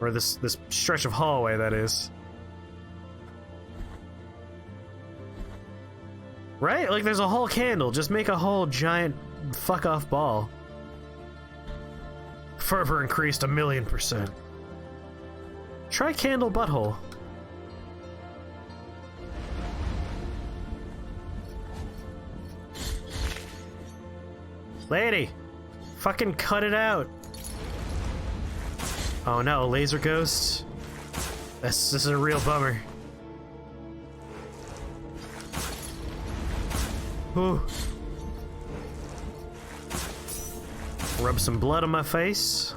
Speaker 1: Or this stretch of hallway, that is. Right? Like, there's a whole candle. Just make a whole giant fuck-off ball. Fervor increased 1,000,000%. Try candle butthole. Lady! Fucking cut it out! Oh no, laser ghost? This is a real bummer. Ooh. Rub some blood on my face.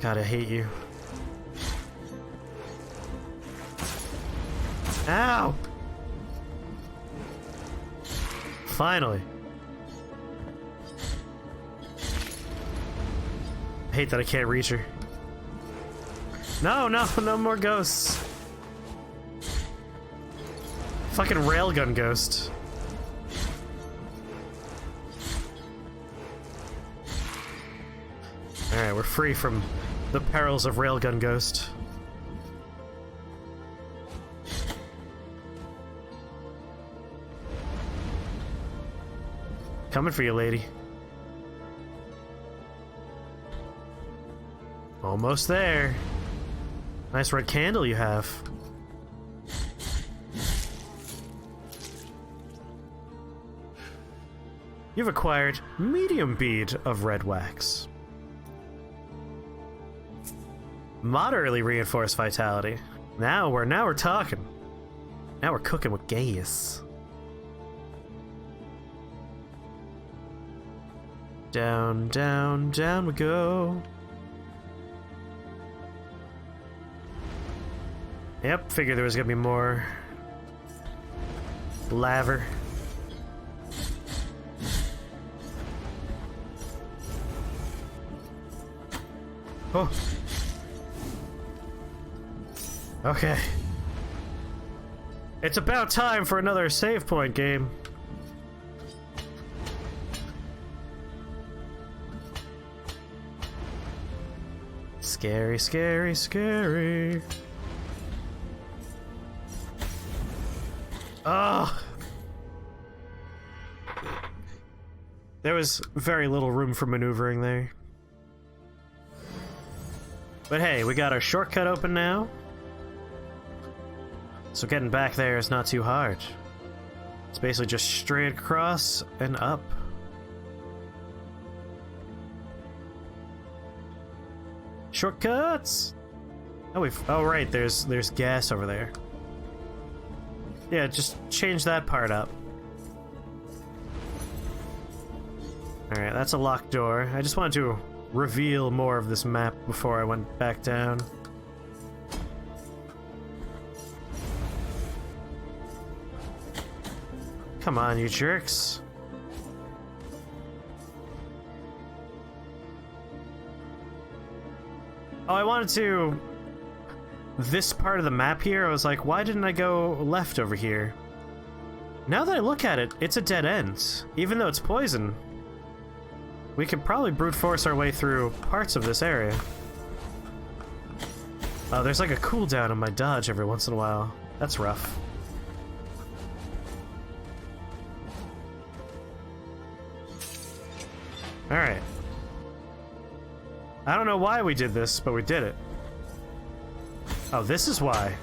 Speaker 1: God, I hate you. Ow! Finally. I hate that I can't reach her. No, no more ghosts. Fucking railgun ghost. Alright, we're free from the perils of railgun ghost. Coming for you, lady. Almost there. Nice red candle you have. You've acquired medium bead of red wax. Moderately reinforced vitality. Now we're talking. Now we're cooking with gas. Down, down, down we go. Yep, figured there was gonna be more laver. Oh. Okay. It's about time for another save point game. Scary, scary, scary. Oh. There was very little room for maneuvering there. But hey, we got our shortcut open now. So getting back there is not too hard. It's basically just straight across and up. Shortcuts! Oh right, there's gas over there. Yeah, just change that part up. Alright, that's a locked door. I just wanted to reveal more of this map before I went back down. Come on, you jerks. Oh, I wanted to... This part of the map here, I was like, why didn't I go left over here? Now that I look at it, it's a dead end. Even though it's poison. We could probably brute force our way through parts of this area. Oh, there's like a cooldown on my dodge every once in a while. That's rough. Alright. I don't know why we did this, but we did it. Oh, this is why.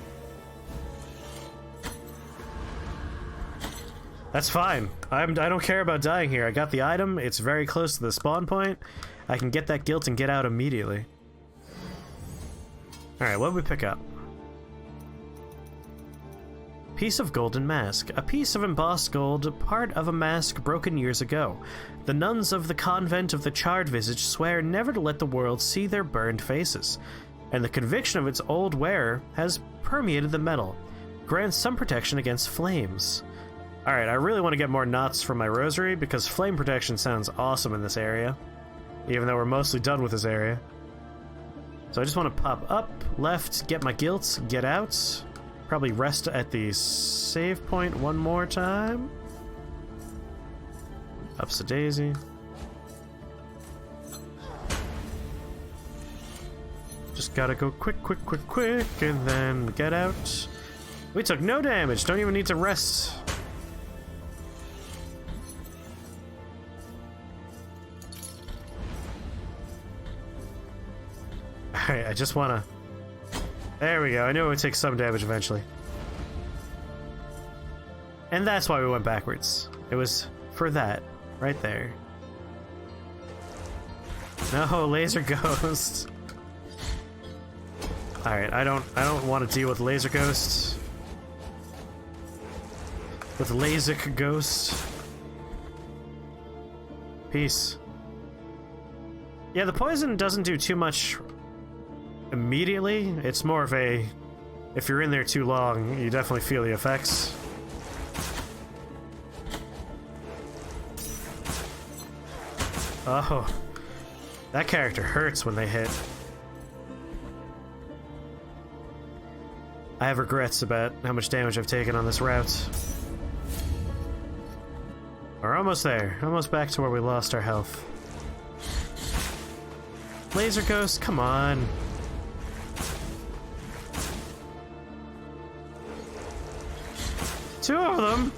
Speaker 1: That's fine. I don't care about dying here. I got the item. It's very close to the spawn point. I can get that guilt and get out immediately. Alright, what did we pick up? Piece of golden mask. A piece of embossed gold, part of a mask broken years ago. The nuns of the convent of the charred visage swear never to let the world see their burned faces, and the conviction of its old wearer has permeated the metal. Grants some protection against flames. Alright, I really want to get more knots from my rosary, because flame protection sounds awesome in this area. Even though we're mostly done with this area. So I just want to pop up, left, get my guilt, get out. Probably rest at the save point one more time. Ups a daisy. Just gotta go quick, and then get out. We took no damage, don't even need to rest. Alright, I just wanna... There we go, I knew it would take some damage eventually. And that's why we went backwards. It was for that, right there. No, laser ghosts. Alright, I don't want to deal with laser ghosts. With LASIK ghost. Peace. Yeah, the poison doesn't do too much immediately. It's more of a... If you're in there too long, you definitely feel the effects. Oh. That character hurts when they hit. I have regrets about how much damage I've taken on this route. We're almost there. Almost back to where we lost our health. Laser Ghost, come on. Two of them?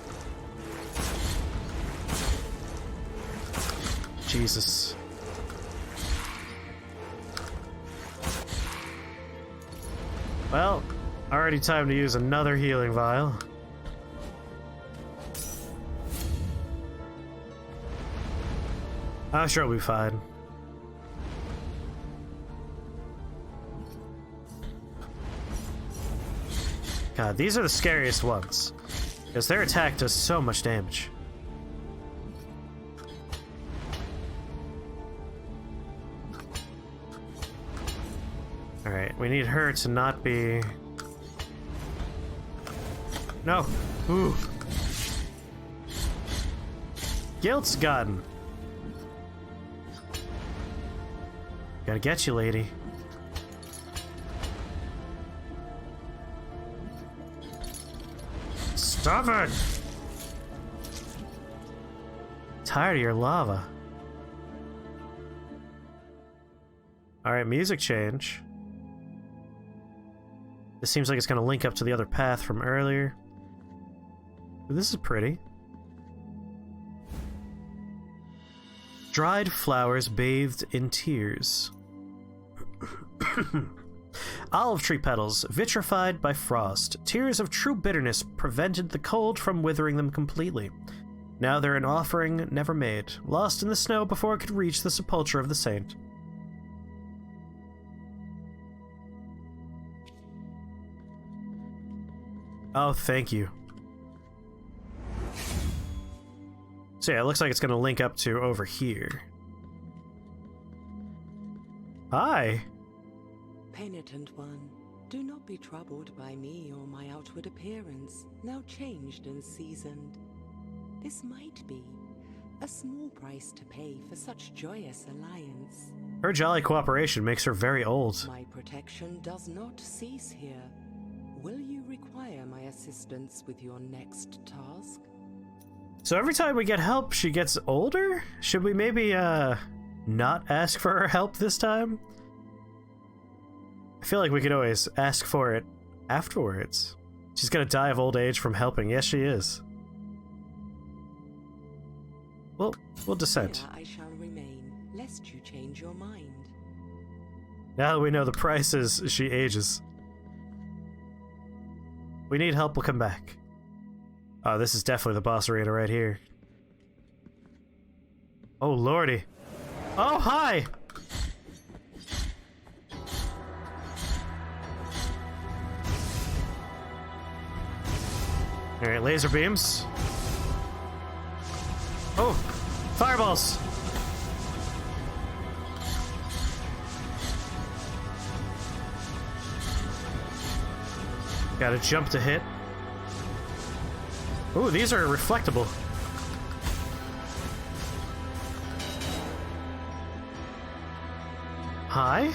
Speaker 1: Jesus. Well, already time to use another healing vial. I'm sure it'll be fine. God, these are the scariest ones, because their attack does so much damage. Alright, we need her to not be... No! Ooh! Guilt's gone! Gotta get you, lady. Stop it! Tired of your lava. Alright, music change. This seems like it's gonna link up to the other path from earlier. Ooh, this is pretty. Dried flowers bathed in tears. Olive tree petals, vitrified by frost. Tears of true bitterness prevented the cold from withering them completely. Now they're an offering never made, lost in the snow before it could reach the sepulchre of the saint. Oh, thank you. So yeah, it looks like it's gonna link up to over here. Hi!
Speaker 2: Penitent one, do not be troubled by me or my outward appearance, now changed and seasoned. This might be a small price to pay for such joyous alliance.
Speaker 1: Her jolly cooperation makes her very old.
Speaker 2: My protection does not cease here. Will you require my assistance with your next task?
Speaker 1: So every time we get help, she gets older? Should we maybe, not ask for her help this time? I feel like we could always ask for it afterwards. She's gonna die of old age from helping. Yes, she is. Well, we'll dissent.
Speaker 2: Here I shall remain, lest you change your mind.
Speaker 1: Now that we know the price is she ages. We need help, we'll come back. Oh, this is definitely the boss arena right here. Oh, lordy. Oh, hi! Alright, laser beams. Oh! Fireballs! Gotta jump to hit. Ooh, these are reflectable. Hi?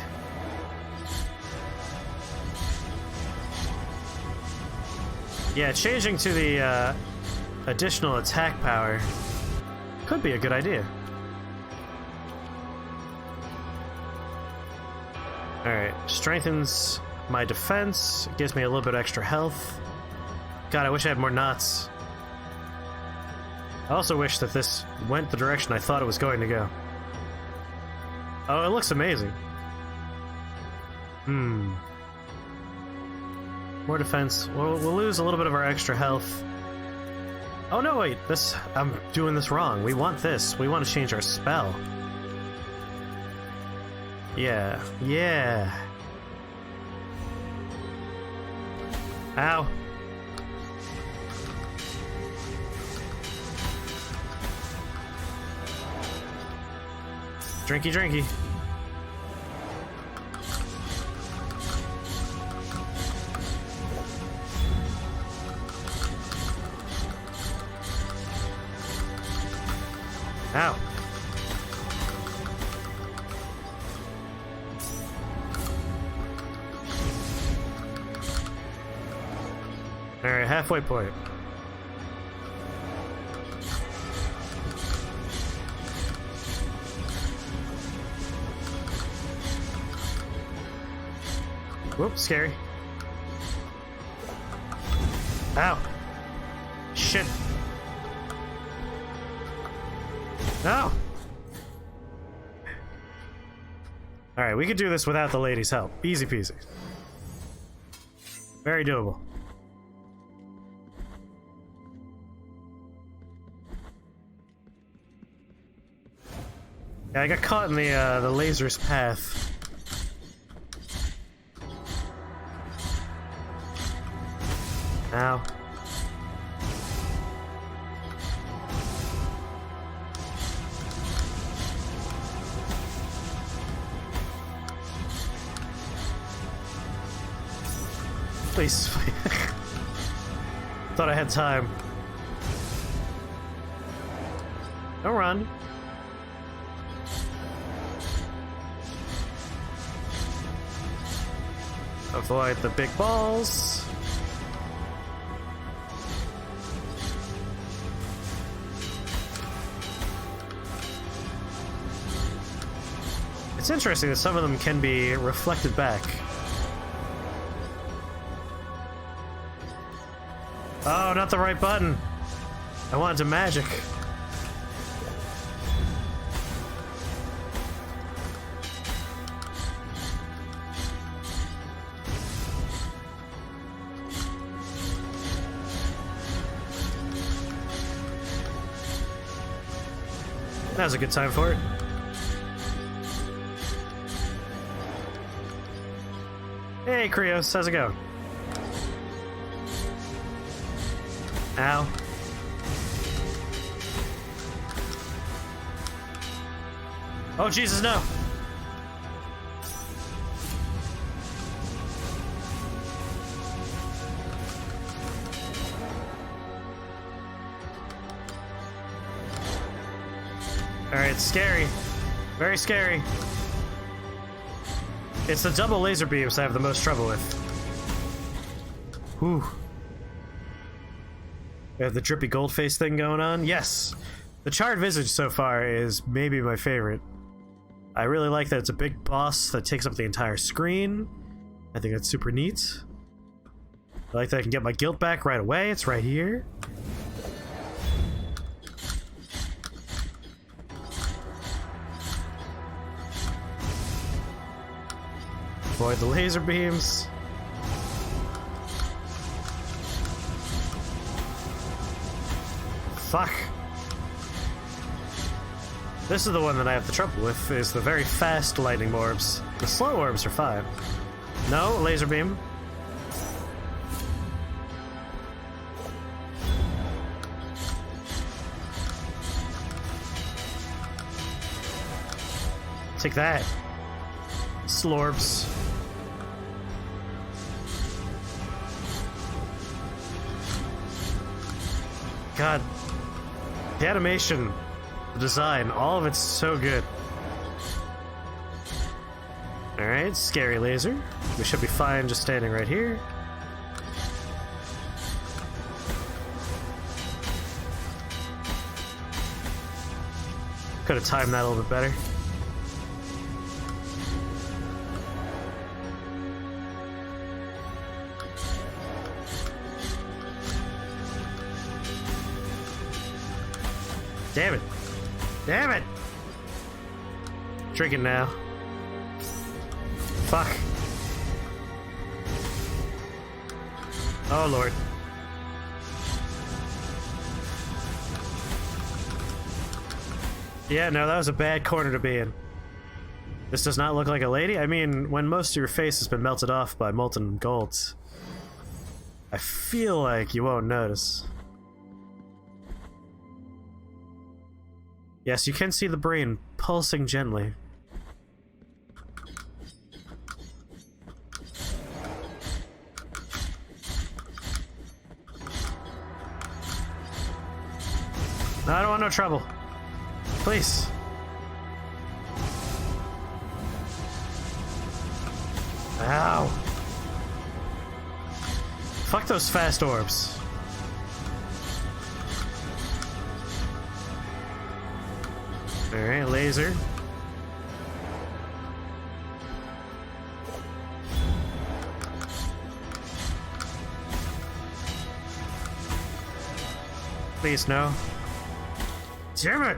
Speaker 1: Yeah, changing to the additional attack power could be a good idea. Alright, strengthens my defense, gives me a little bit extra health. God, I wish I had more knots. I also wish that this went the direction I thought it was going to go. Oh, it looks amazing. More defense. We'll lose a little bit of our extra health. Oh no, wait, I'm doing this wrong. We want this. We want to change our spell. Yeah. Ow. Drinky. Ow. Alright, halfway point. Whoops, scary. Ow. Shit. No! Alright, we could do this without the lady's help. Easy peasy. Very doable. Yeah, I got caught in the laser's path. Ow. Please. Thought I had time. Don't run. Avoid the big balls. It's interesting that some of them can be reflected back. Oh, not the right button. I wanted to magic. That was a good time for it. Hey, Krios, how's it going? Ow. Oh, Jesus, no! Alright, it's scary. Very scary. It's the double laser beams I have the most trouble with. Whew. We have the drippy gold face thing going on. Yes! The charred visage so far is maybe my favorite. I really like that it's a big boss that takes up the entire screen. I think that's super neat. I like that I can get my guilt back right away. It's right here. Avoid the laser beams. Fuck. This is the one that I have the trouble with, is the very fast lightning orbs. The slow orbs are fine. No, laser beam. Take that. Slorbs. God. The animation, the design, all of it's so good. Alright, scary laser. We should be fine just standing right here. Could have timed that a little bit better. Damn it. Damn it! Drinking now. Fuck. Oh, Lord. Yeah, no, that was a bad corner to be in. This does not look like a lady. I mean, when most of your face has been melted off by molten gold, I feel like you won't notice. Yes, you can see the brain pulsing gently. No, I don't want no trouble. Please. Ow. Fuck those fast orbs. Alright, laser. Please, no. Damn it!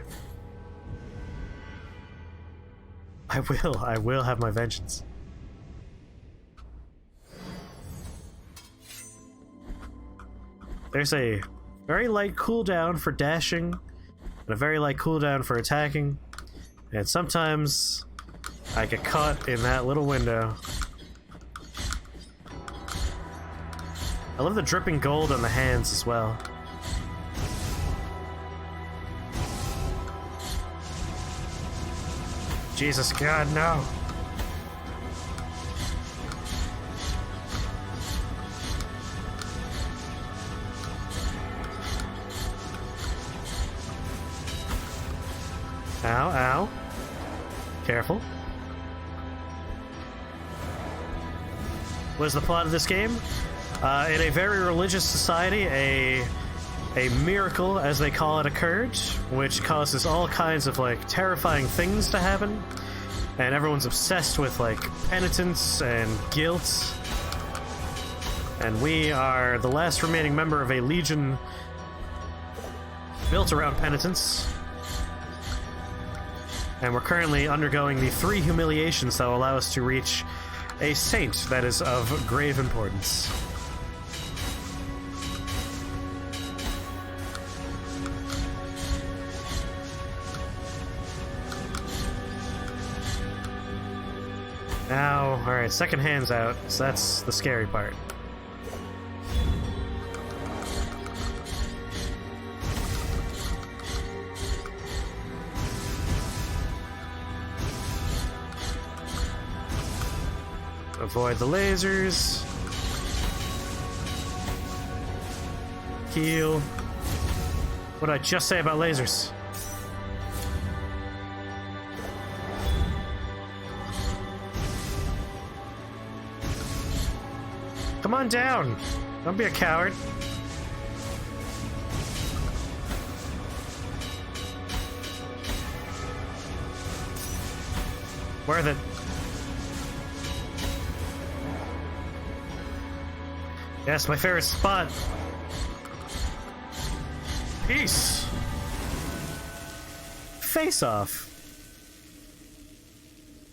Speaker 1: I will have my vengeance. There's a very light cooldown for dashing, and a very light cooldown for attacking, and sometimes I get caught in that little window. I love the dripping gold on the hands as well. Jesus, God, no. Ow, ow. Careful. What is the plot of this game? In a very religious society, a miracle, as they call it, occurred, which causes all kinds of, like, terrifying things to happen. And everyone's obsessed with, like, penitence and guilt. And we are the last remaining member of a legion built around penitence. And we're currently undergoing the 3 humiliations that will allow us to reach a saint that is of grave importance. Now, alright, second hand's out, so that's the scary part. Avoid the lasers. Heal. What did I just say about lasers? Come on down! Don't be a coward. Worth it. Yes, my favorite spot. Peace. Face off.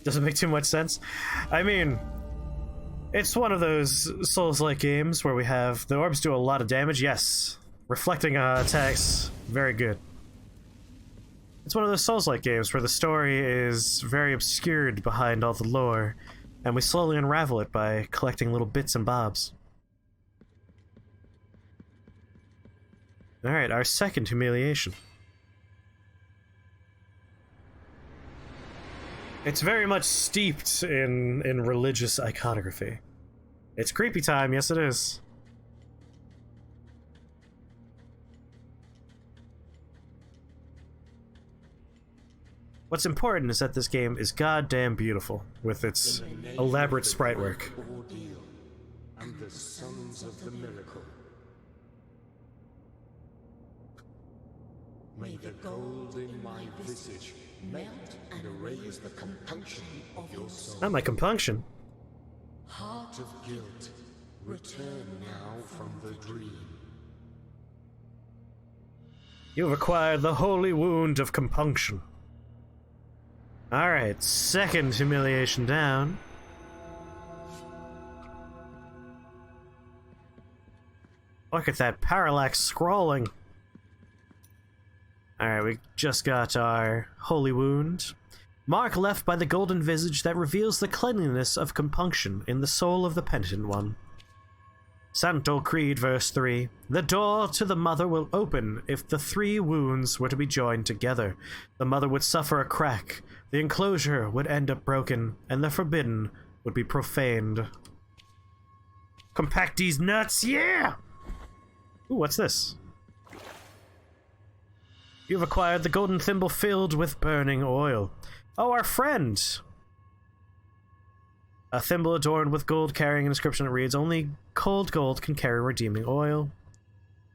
Speaker 1: Doesn't make too much sense. I mean, it's one of those Souls-like games where we have the orbs do a lot of damage, yes. reflecting attacks, very good. It's one of those Souls-like games where the story is very obscured behind all the lore, and we slowly unravel it by collecting little bits and bobs. Alright, our second humiliation. It's very much steeped in religious iconography. It's creepy time, yes it is. What's important is that this game is goddamn beautiful, with its elaborate sprite work.
Speaker 4: Ordeal and the sons of the miracle. May the gold in my visage melt and erase the compunction of your soul.
Speaker 1: Not my compunction.
Speaker 4: Heart of guilt, return now from the dream.
Speaker 1: You have acquired the holy wound of compunction. Alright, second humiliation down. Look at that parallax scrolling. Alright, we just got our holy wound. Mark left by the golden visage that reveals the cleanliness of compunction in the soul of the penitent one. Santo Creed, verse 3. The door to the mother will open if the three wounds were to be joined together. The mother would suffer a crack, the enclosure would end up broken, and the forbidden would be profaned. Compact these nuts, yeah! Ooh, what's this? You've acquired the golden thimble filled with burning oil. Oh, our friend! A thimble adorned with gold carrying an inscription that reads, "Only cold gold can carry redeeming oil."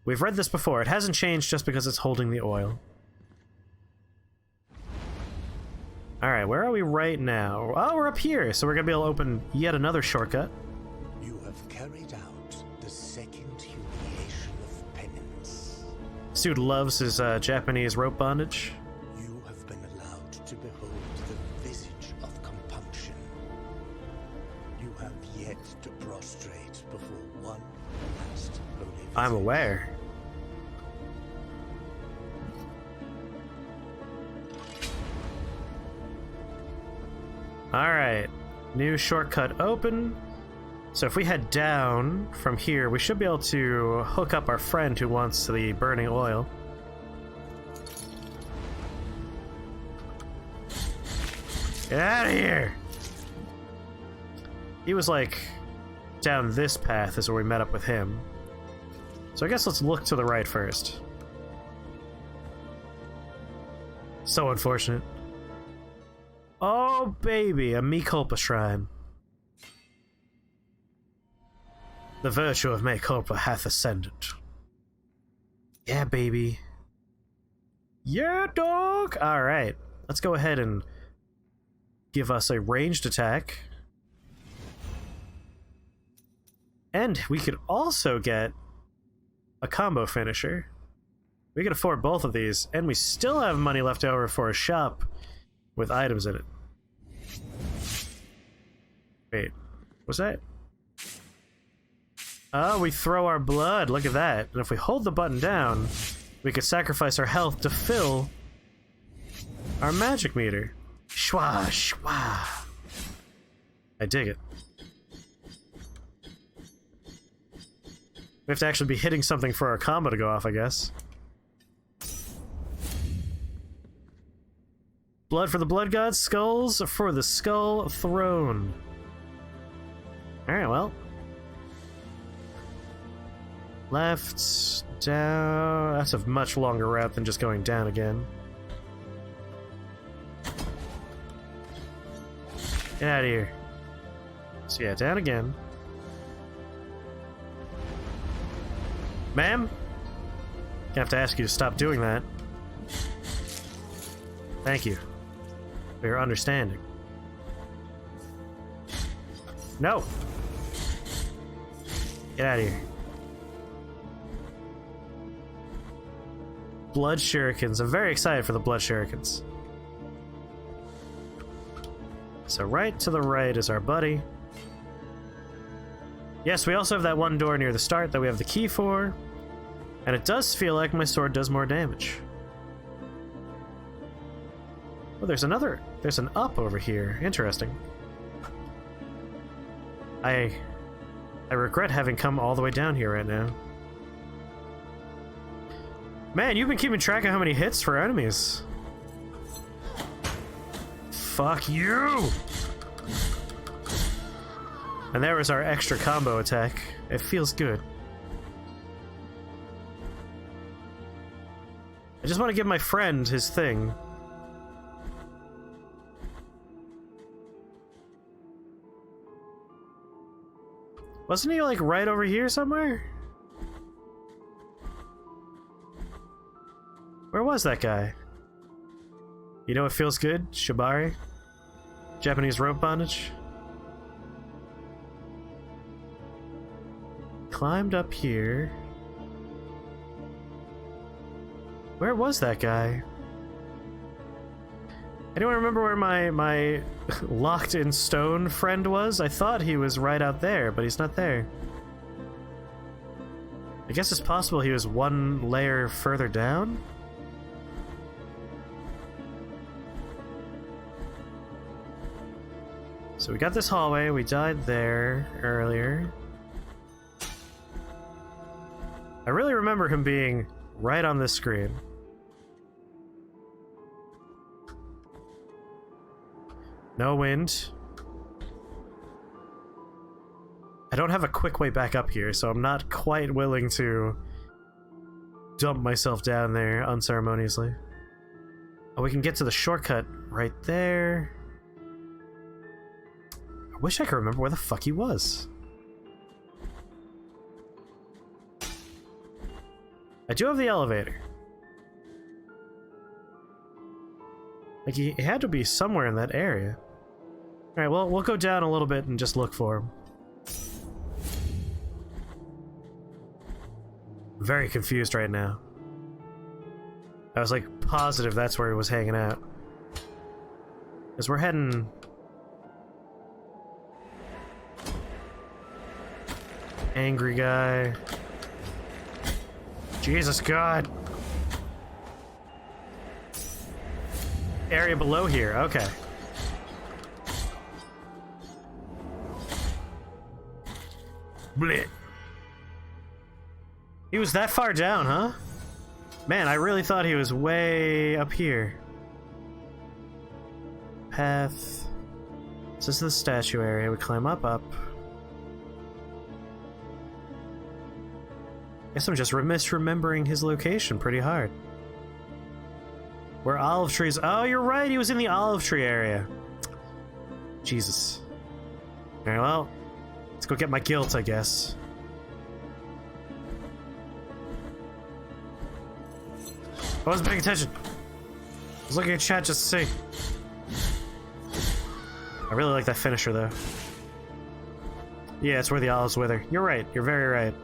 Speaker 1: We've read this before. It hasn't changed just because it's holding the oil. Alright, where are we right now? Oh, we're up here, so we're gonna be able to open yet another shortcut.
Speaker 5: You have carried out the second humiliation of penance.
Speaker 1: This dude loves his Japanese rope bondage.
Speaker 5: You have been allowed to behold the visage of compunction. You have yet to prostrate before one last holy visage.
Speaker 1: I'm aware. Alright, new shortcut open. So if we head down from here, we should be able to hook up our friend who wants the burning oil. Get out of here! He was like down this path is where we met up with him. So I guess let's look to the right first. So unfortunate. Oh baby, a mea culpa shrine. The virtue of mea culpa hath ascended. Yeah, baby. Yeah, dog! Alright, let's go ahead and give us a ranged attack. And we could also get a combo finisher. We can afford both of these, and we still have money left over for a shop with items in it. Wait, what's that? Oh, we throw our blood, look at that. And if we hold the button down, we could sacrifice our health to fill our magic meter. Shwa, shwa. I dig it. We have to actually be hitting something for our combo to go off, I guess. Blood for the blood god, skulls for the skull throne. Alright, well. Left, down. That's a much longer route than just going down again. Get out of here. So yeah, down again. Ma'am? I have to ask you to stop doing that. Thank you for your understanding. No! Get out of here. Blood shurikens. I'm very excited for the blood shurikens. So right to the right is our buddy. Yes, we also have that one door near the start that we have the key for. And it does feel like my sword does more damage. Oh, there's an up over here. Interesting. I regret having come all the way down here right now. Man, you've been keeping track of how many hits for enemies. Fuck you! And there was our extra combo attack. It feels good. I just want to give my friend his thing. Wasn't he, like, right over here somewhere? Where was that guy? You know what feels good? Shibari? Japanese rope bondage? Climbed up here. Where was that guy? Anyone remember where my locked in stone friend was? I thought he was right out there, but he's not there. I guess it's possible he was one layer further down? So we got this hallway, we died there earlier. I really remember him being right on this screen. No wind. I don't have a quick way back up here, so I'm not quite willing to dump myself down there unceremoniously. Oh, we can get to the shortcut right there. I wish I could remember where the fuck he was. I do have the elevator. Like, he had to be somewhere in that area. Alright, well, we'll go down a little bit and just look for him. I'm very confused right now. I was, like, positive that's where he was hanging out. Because we're heading... Angry guy. Jesus God. Area below here, okay. Blech. He was that far down, huh? Man, I really thought he was way up here. Path. This is the statue area. We climb up. Guess I'm just misremembering his location pretty hard. Where olive trees... Oh, you're right, he was in the olive tree area. Jesus. Alright, well, let's go get my guilt, I guess. I wasn't paying attention. I was looking at chat just to see. I really like that finisher, though. Yeah, it's where the olives wither. You're right, you're very right.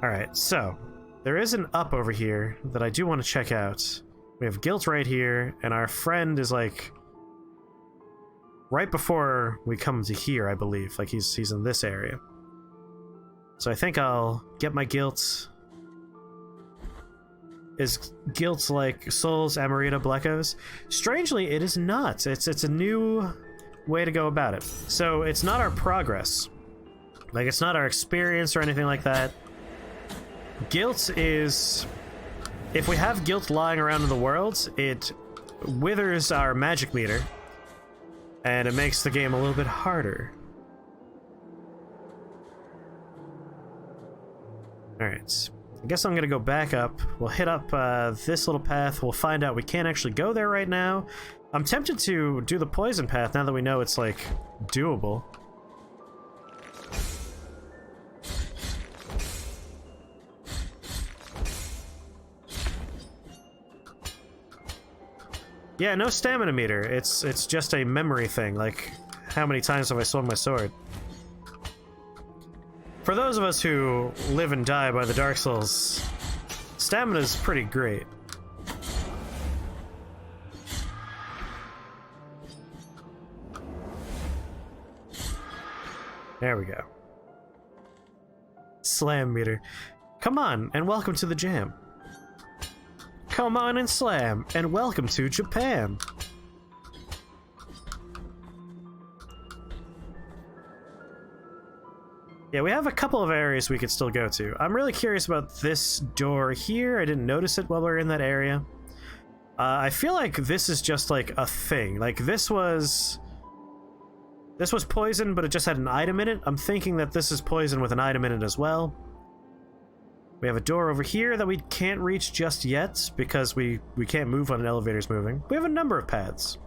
Speaker 1: Alright, so... there is an up over here that I do want to check out. We have guilt right here, and our friend is, like... right before we come to here, I believe. Like, he's in this area. So I think I'll get my guilt... Is guilt like Souls, Amarita, Bleckos? Strangely, it is not. It's a new way to go about it. So it's not our progress. Like, it's not our experience or anything like that. Guilt is... if we have guilt lying around in the world, it withers our magic meter. And it makes the game a little bit harder. Alright. I guess I'm gonna go back up. We'll hit up this little path. We'll find out we can't actually go there right now. I'm tempted to do the poison path now that we know it's, like, doable. Yeah, no stamina meter. It's just a memory thing, like, how many times have I swung my sword? For those of us who live and die by the Dark Souls, stamina's pretty great. There we go. Slam meter. Come on, and welcome to the jam. Come on and slam, and welcome to Japan. Yeah, we have a couple of areas we could still go to. I'm really curious about this door here. I didn't notice it while we were in that area. I feel like this is just like a thing. Like this was poison, but it just had an item in it. I'm thinking that this is poison with an item in it as well. We have a door over here that we can't reach just yet because we can't move when an elevator's moving. We have a number of paths.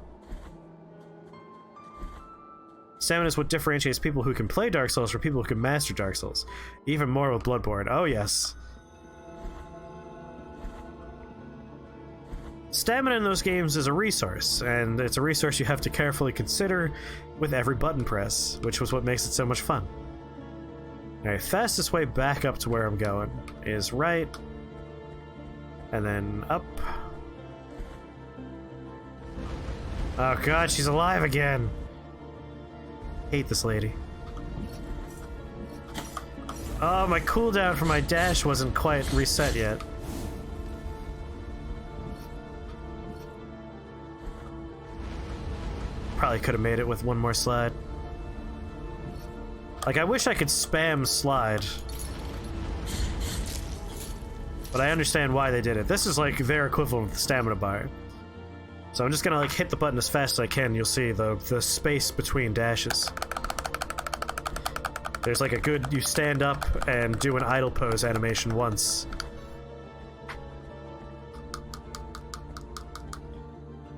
Speaker 1: Stamina is what differentiates people who can play Dark Souls from people who can master Dark Souls. Even more with Bloodborne. Oh, yes. Stamina in those games is a resource, and it's a resource you have to carefully consider with every button press, which was what makes it so much fun. Alright, fastest way back up to where I'm going is right, and then up. Oh god, she's alive again! Hate this lady. Oh, my cooldown for my dash wasn't quite reset yet. Probably could have made it with one more slide. Like, I wish I could spam slide. But I understand why they did it. This is like their equivalent of the stamina bar. So I'm just gonna like hit the button as fast as I can. You'll see the space between dashes. There's like a good, you stand up and do an idle pose animation once.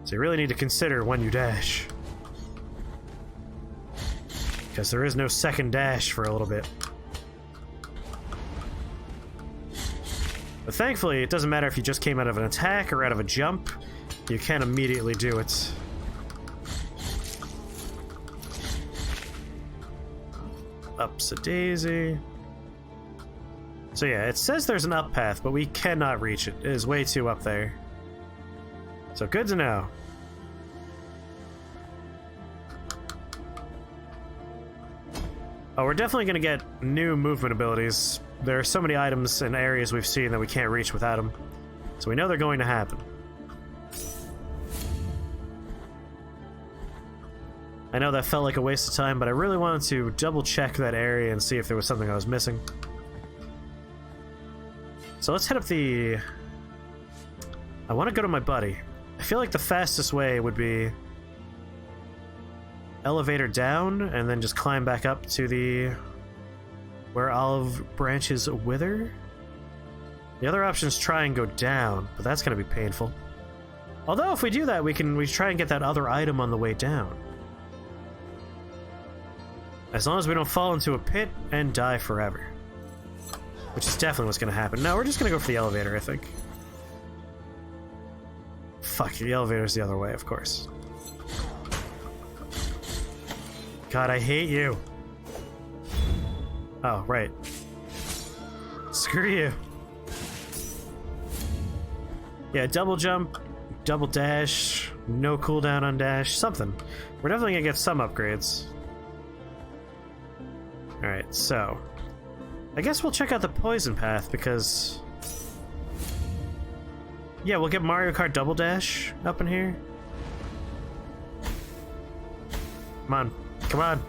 Speaker 1: So you really need to consider when you dash. Because there is no second dash for a little bit. But thankfully, it doesn't matter if you just came out of an attack or out of a jump. You can immediately do it. Up's a daisy. So yeah, it says there's an up path, but we cannot reach it. It is way too up there. So good to know. Oh, we're definitely going to get new movement abilities. There are so many items and areas we've seen that we can't reach without them. So we know they're going to happen. I know that felt like a waste of time, but I really wanted to double check that area and see if there was something I was missing. So let's head up the... I want to go to my buddy. I feel like the fastest way would be elevator down and then just climb back up to the... where olive branches wither? The other option is try and go down, but that's going to be painful. Although if we do that, we try and get that other item on the way down. As long as we don't fall into a pit and die forever. Which is definitely what's going to happen. No, we're just going to go for the elevator, I think. Fuck, the elevator's the other way, of course. God, I hate you. Oh, right. Screw you. Yeah, double jump, double dash, no cooldown on dash, something. We're definitely going to get some upgrades. Alright, so... I guess we'll check out the poison path, because... yeah, we'll get Mario Kart Double Dash up in here. Come on. Come on.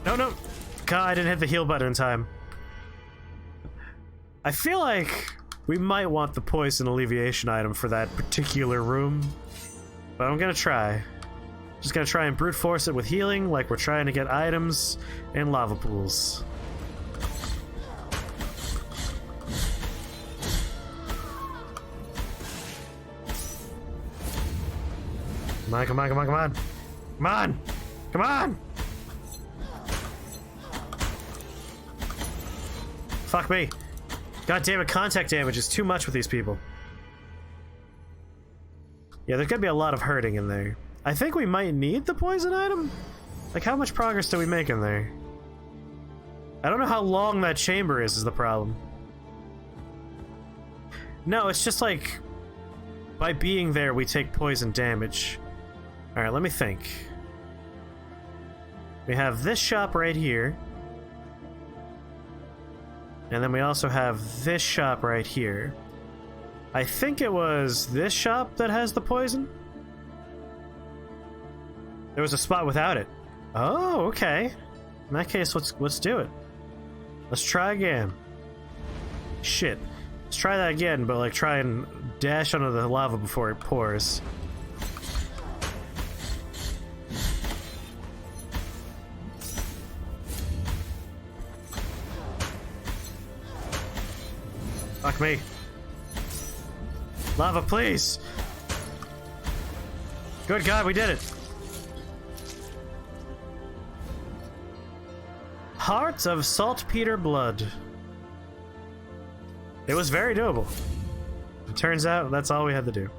Speaker 1: No, no! God, I didn't hit the heal button in time. I feel like we might want the poison alleviation item for that particular room. But I'm gonna try. Just gonna try and brute force it with healing, like we're trying to get items and lava pools. Come on, come on, come on, come on! Come on! Come on! Fuck me. God damn it, contact damage is too much with these people. Yeah, there's gonna be a lot of hurting in there. I think we might need the poison item? Like, how much progress do we make in there? I don't know how long that chamber is the problem. No, it's just like... by being there, we take poison damage. Alright, let me think. We have this shop right here. And then we also have this shop right here. I think it was this shop that has the poison? There was a spot without it. Oh, okay. In that case, let's do it. Let's try again. Shit. Let's try that again, but like try and dash under the lava before it pours. Fuck me. Lava, please. Good God, we did it. Heart of Saltpeter Blood. It was very doable. It turns out that's all we had to do.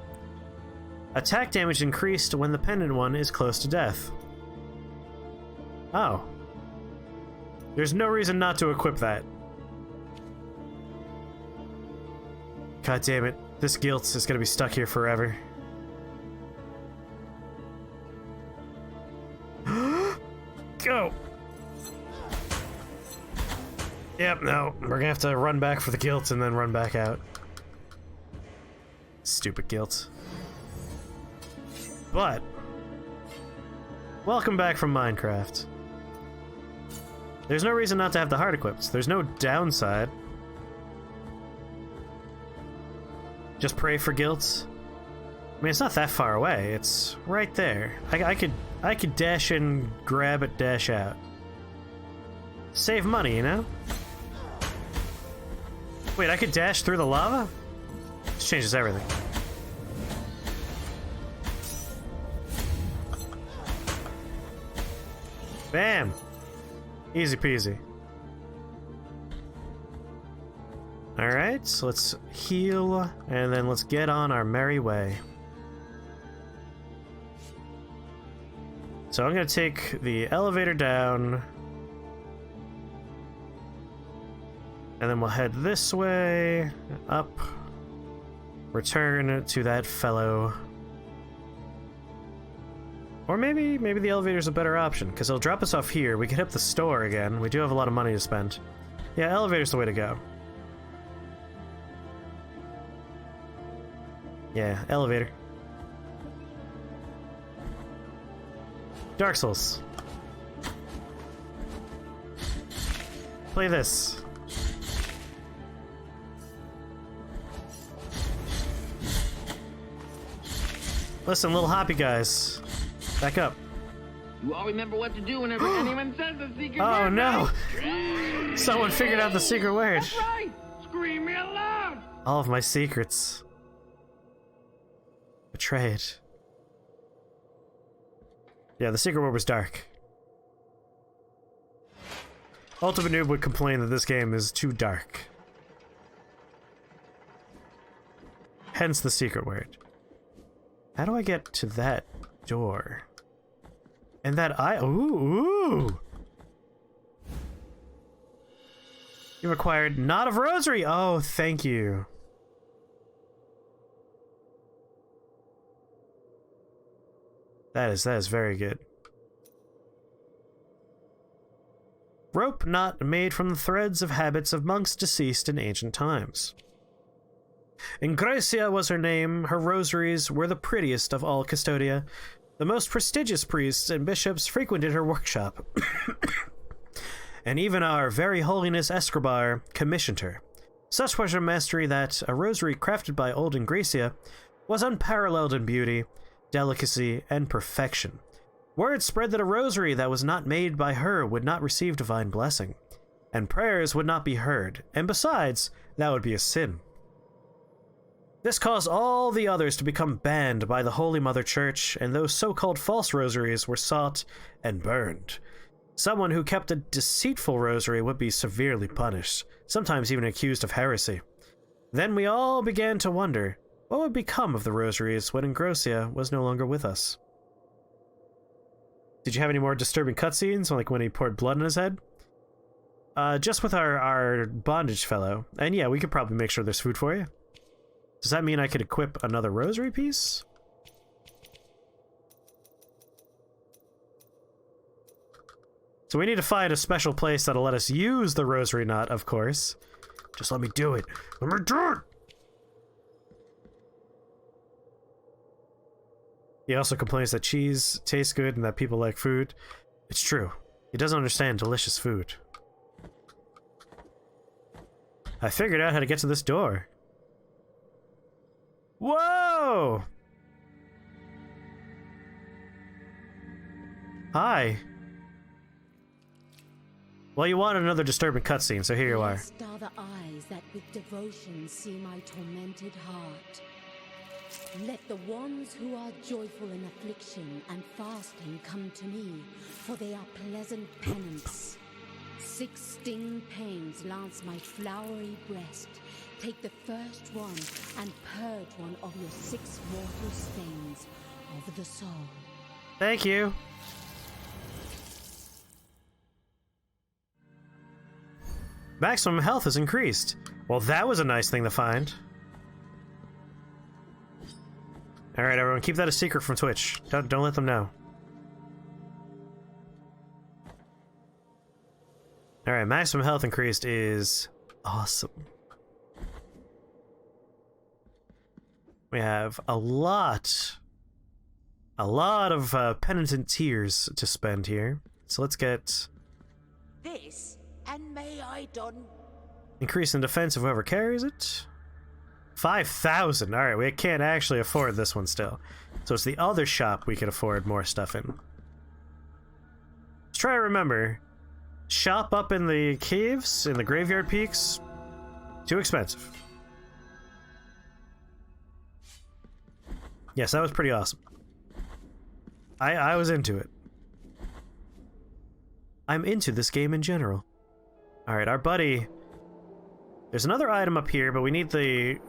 Speaker 1: Attack damage increased when the pendant one is close to death. Oh. There's no reason not to equip that. God damn it. This guilt is gonna be stuck here forever. Go! Yep, no. We're gonna have to run back for the guilt and then run back out. Stupid guilt. But, welcome back from Minecraft. There's no reason not to have the heart equipped. There's no downside. Just pray for guilt. I mean, it's not that far away. It's right there. I could dash in, grab it, dash out. Save money, you know? Wait, I could dash through the lava? This changes everything. Bam! Easy peasy. Alright, so let's heal, and then let's get on our merry way. So I'm gonna take the elevator down, and then we'll head this way, up, return to that fellow. Or maybe the elevator's a better option, because it'll drop us off here. We can hit the store again. We do have a lot of money to spend. Yeah, elevator's the way to go. Yeah, elevator. Dark Souls. Play this. Listen, little hoppy guys. Back up.
Speaker 6: You all remember what to do whenever anyone says the secret word.
Speaker 1: Oh no!
Speaker 6: Right?
Speaker 1: Someone figured out the secret word.
Speaker 6: That's right! Scream real loud!
Speaker 1: All of my secrets. Betrayed. Yeah, the secret word was dark. Ultimate Noob would complain that this game is too dark. Hence the secret word. How do I get to that door? And that ooh! You required Knot of Rosary! Oh, thank you. That is very good. Rope knot made from the threads of habits of monks deceased in ancient times. Ingracia was her name. Her rosaries were the prettiest of all Custodia. The most prestigious priests and bishops frequented her workshop. And even our very holiness Escobar commissioned her. Such was her mastery that a rosary crafted by old Ingracia was unparalleled in beauty, delicacy, and perfection. Word spread that a rosary that was not made by her would not receive divine blessing, and prayers would not be heard, and besides, that would be a sin. This caused all the others to become banned by the Holy Mother Church, and those so-called false rosaries were sought and burned. Someone who kept a deceitful rosary would be severely punished, sometimes even accused of heresy. Then we all began to wonder, what would become of the rosaries when Ingracia was no longer with us? Did you have any more disturbing cutscenes, like when he poured blood in his head? Just with our bondage fellow. And yeah, we could probably make sure there's food for you. Does that mean I could equip another rosary piece? So we need to find a special place that'll let us use the rosary knot, of course. Just let me do it. Let me do it! He also complains that cheese tastes good and that people like food. It's true. He doesn't understand delicious food. I figured out how to get to this door. Whoa! Hi. Well, you wanted another disturbing cutscene, so here you are.
Speaker 7: Blessed are the eyes that with devotion see my tormented heart. Let the ones who are joyful in affliction and fasting come to me, for they are pleasant penance. 6 sting pains lance my flowery breast. Take the first one and purge one of your 6 mortal stains of the soul.
Speaker 1: Thank you. Maximum health is increased. Well, that was a nice thing to find. Alright, everyone, keep that a secret from Twitch. Don't let them know. Alright, maximum health increased is awesome. We have a lot of penitent tears to spend here. So let's get...
Speaker 8: This, and may I done...
Speaker 1: Increase in defense of whoever carries it. 5,000. Alright, we can't actually afford this one still. So it's the other shop we could afford more stuff in. Let's try to remember. Shop up in the caves, in the graveyard peaks. Too expensive. Yes, that was pretty awesome. I was into it. I'm into this game in general. Alright, our buddy... There's another item up here, but we need the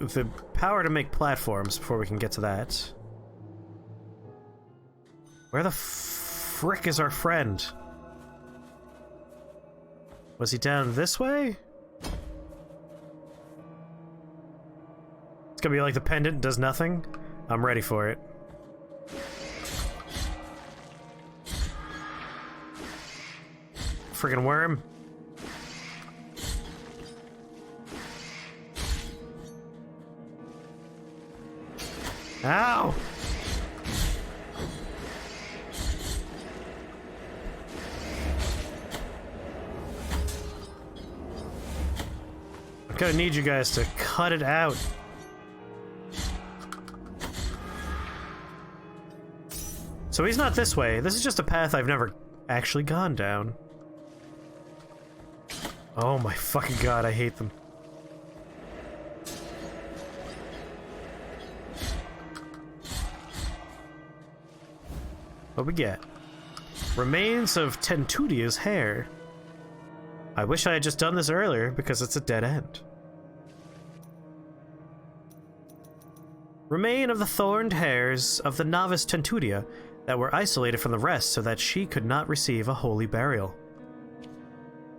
Speaker 1: power to make platforms before we can get to that. Where the frick is our friend? Was he down this way? It's gonna be like the pendant does nothing. I'm ready for it. Friggin' worm. Ow! I'm gonna need you guys to cut it out. So he's not this way. This is just a path I've never actually gone down. Oh my fucking god, I hate them. What we get? Remains of Tentudia's hair. I wish I had just done this earlier, because it's a dead end. Remain of the thorned hairs of the novice Tentudia that were isolated from the rest so that she could not receive a holy burial.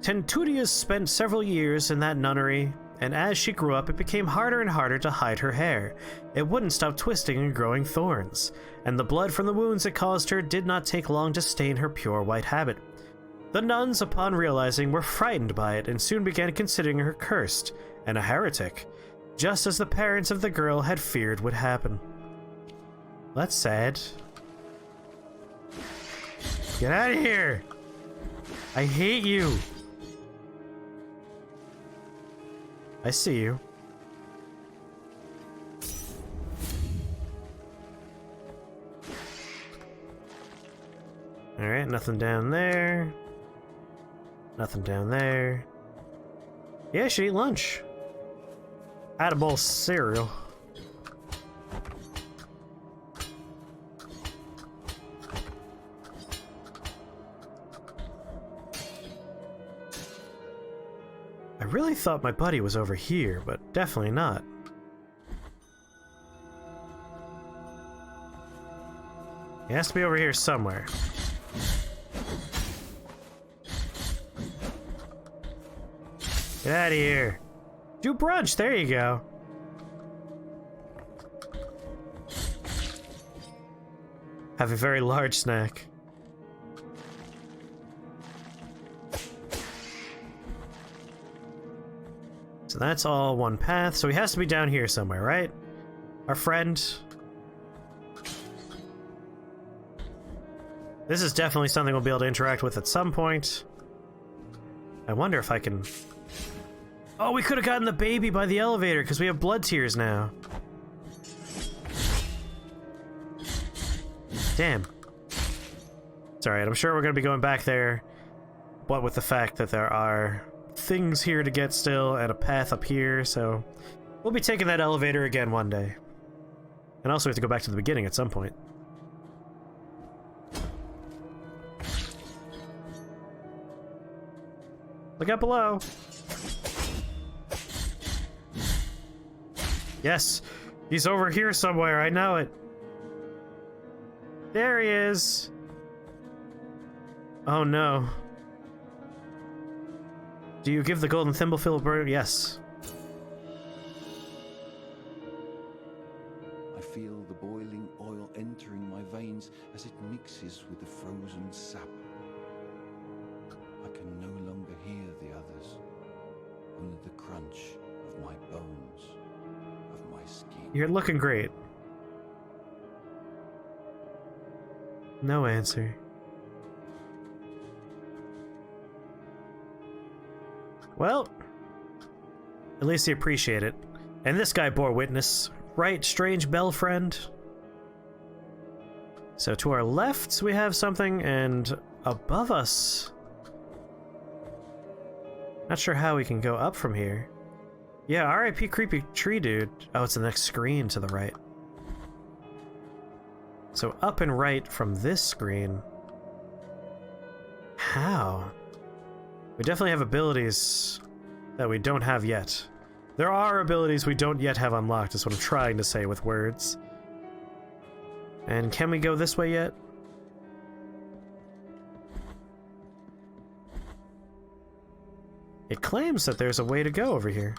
Speaker 1: Tentudia spent several years in that nunnery, and as she grew up, it became harder and harder to hide her hair. It wouldn't stop twisting and growing thorns, and the blood from the wounds it caused her did not take long to stain her pure white habit. The nuns, upon realizing, were frightened by it and soon began considering her cursed and a heretic, just as the parents of the girl had feared would happen. That's sad. Get out of here! I hate you! I see you. Alright, nothing down there. Nothing down there. Yeah, I should eat lunch. I had a bowl of cereal. I really thought my buddy was over here, but definitely not. He has to be over here somewhere. Get out of here. Do brunch, there you go. Have a very large snack. So that's all one path. So he has to be down here somewhere, right? Our friend. This is definitely something we'll be able to interact with at some point. I wonder if I can... Oh, we could have gotten the baby by the elevator because we have blood tears now. Damn. It's alright, I'm sure we're going to be going back there. What with the fact that there are things here to get still and a path up here, so... We'll be taking that elevator again one day. And also we have to go back to the beginning at some point. Look up below. Yes, he's over here somewhere, I know it. There he is. Oh no. Do you give the golden thimble burn? Yes.
Speaker 9: I feel the boiling oil entering my veins as it mixes with the frozen sap. I can no longer hear the others, only the crunch of my bones, of my skin.
Speaker 1: You're looking great. No answer. Well, at least you appreciate it. And this guy bore witness, right, strange bell friend? So to our left, we have something, and above us... Not sure how we can go up from here. Yeah, RIP creepy tree dude. Oh, it's the next screen to the right. So up and right from this screen. How? We definitely have abilities that we don't have yet. There are abilities we don't yet have unlocked, is what I'm trying to say with words. And can we go this way yet? It claims that there's a way to go over here.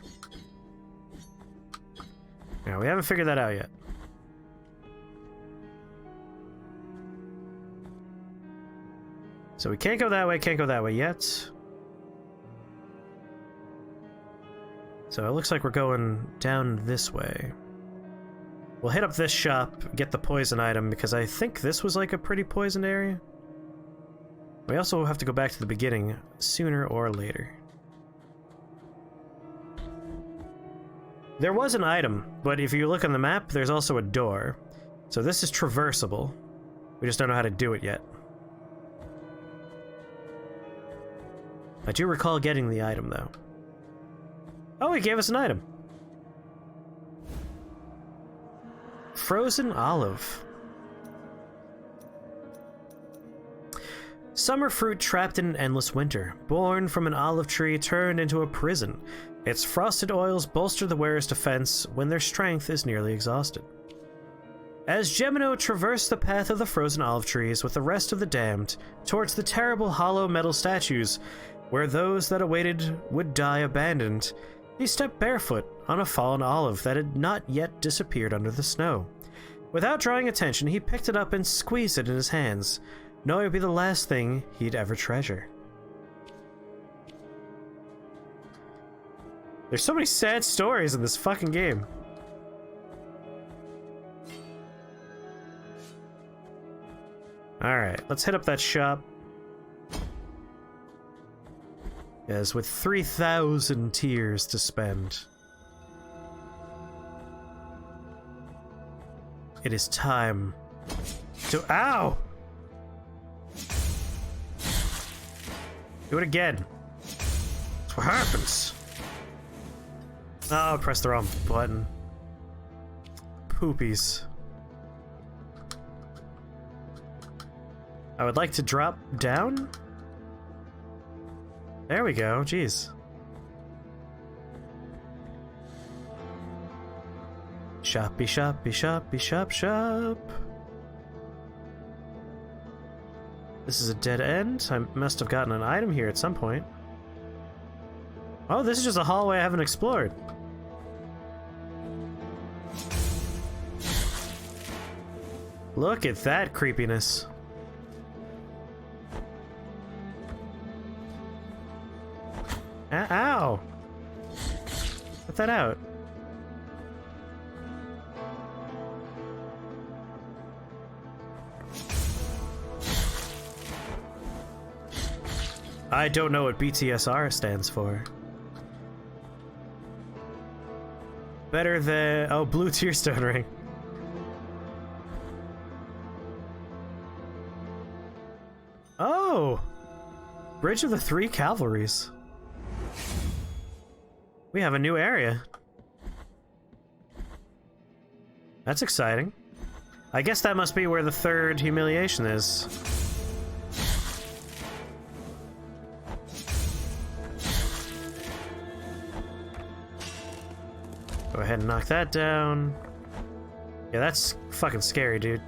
Speaker 1: Now, we haven't figured that out yet. So we can't go that way, can't go that way yet. So it looks like we're going down this way. We'll hit up this shop, get the poison item, because I think this was like a pretty poisoned area. We also have to go back to the beginning sooner or later. There was an item, but if you look on the map, there's also a door. So this is traversable. We just don't know how to do it yet. I do recall getting the item, though. Oh, he gave us an item. Frozen olive. Summer fruit trapped in an endless winter, born from an olive tree turned into a prison. Its frosted oils bolster the wearer's defense when their strength is nearly exhausted. As Gemino traversed the path of the frozen olive trees with the rest of the damned towards the terrible hollow metal statues where those that awaited would die abandoned, he stepped barefoot on a fallen olive that had not yet disappeared under the snow. Without drawing attention, he picked it up and squeezed it in his hands, knowing it would be the last thing he'd ever treasure. There's so many sad stories in this fucking game. Alright, let's hit up that shop. Yes, with 3,000 tears to spend. It is time to... Ow! Do it again. That's what happens. Oh, I pressed the wrong button. Poopies. I would like to drop down. There we go, jeez. Shoppy, shoppy, shoppy, shop, shop. This is a dead end. I must have gotten an item here at some point. Oh, this is just a hallway I haven't explored. Look at that creepiness. Ow! Put that out. I don't know what BTSR stands for. Better than... oh, blue tearstone ring. Oh! Bridge of the Three Cavalries. We have a new area. That's exciting. I guess that must be where the third humiliation is. Go ahead and knock that down. Yeah, that's fucking scary, dude.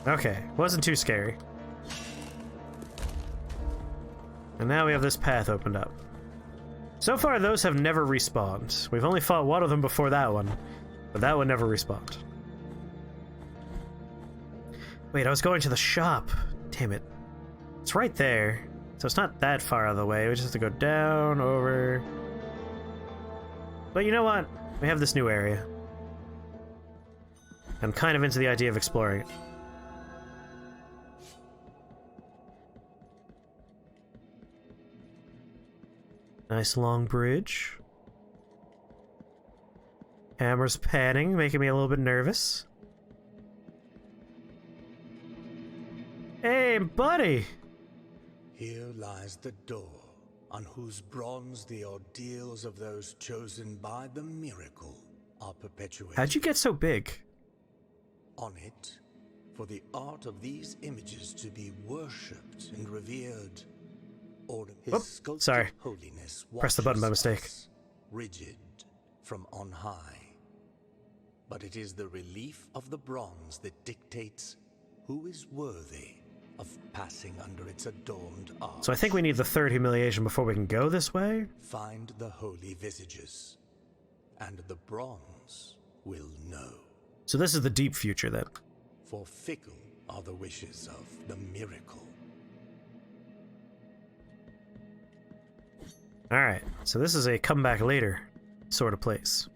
Speaker 1: Okay, wasn't too scary. And now we have this path opened up. So far, those have never respawned. We've only fought one of them before that one, but that one never respawned. Wait, I was going to the shop. Damn it. It's right there. So it's not that far out of the way. We just have to go down, over. But you know what? We have this new area. I'm kind of into the idea of exploring it. Nice long bridge. Camera's panning, making me a little bit nervous. Hey, buddy!
Speaker 5: Here lies the door, on whose bronze the ordeals of those chosen by the miracle are perpetuated.
Speaker 1: How'd you get so big?
Speaker 5: On it, for the art of these images to be worshipped and revered, or his sculpted
Speaker 1: sorry.
Speaker 5: holiness
Speaker 1: Press the button by mistake.
Speaker 5: us, rigid from on high. But it is the relief of the bronze that dictates who is worthy of passing under its adorned arch.
Speaker 1: So I think we need the third humiliation before we can go this way?
Speaker 5: Find the holy visages, and the bronze will know.
Speaker 1: So this is the deep future, then.
Speaker 5: For fickle are the wishes of the miracle.
Speaker 1: Alright, so this is a come back later sort of place.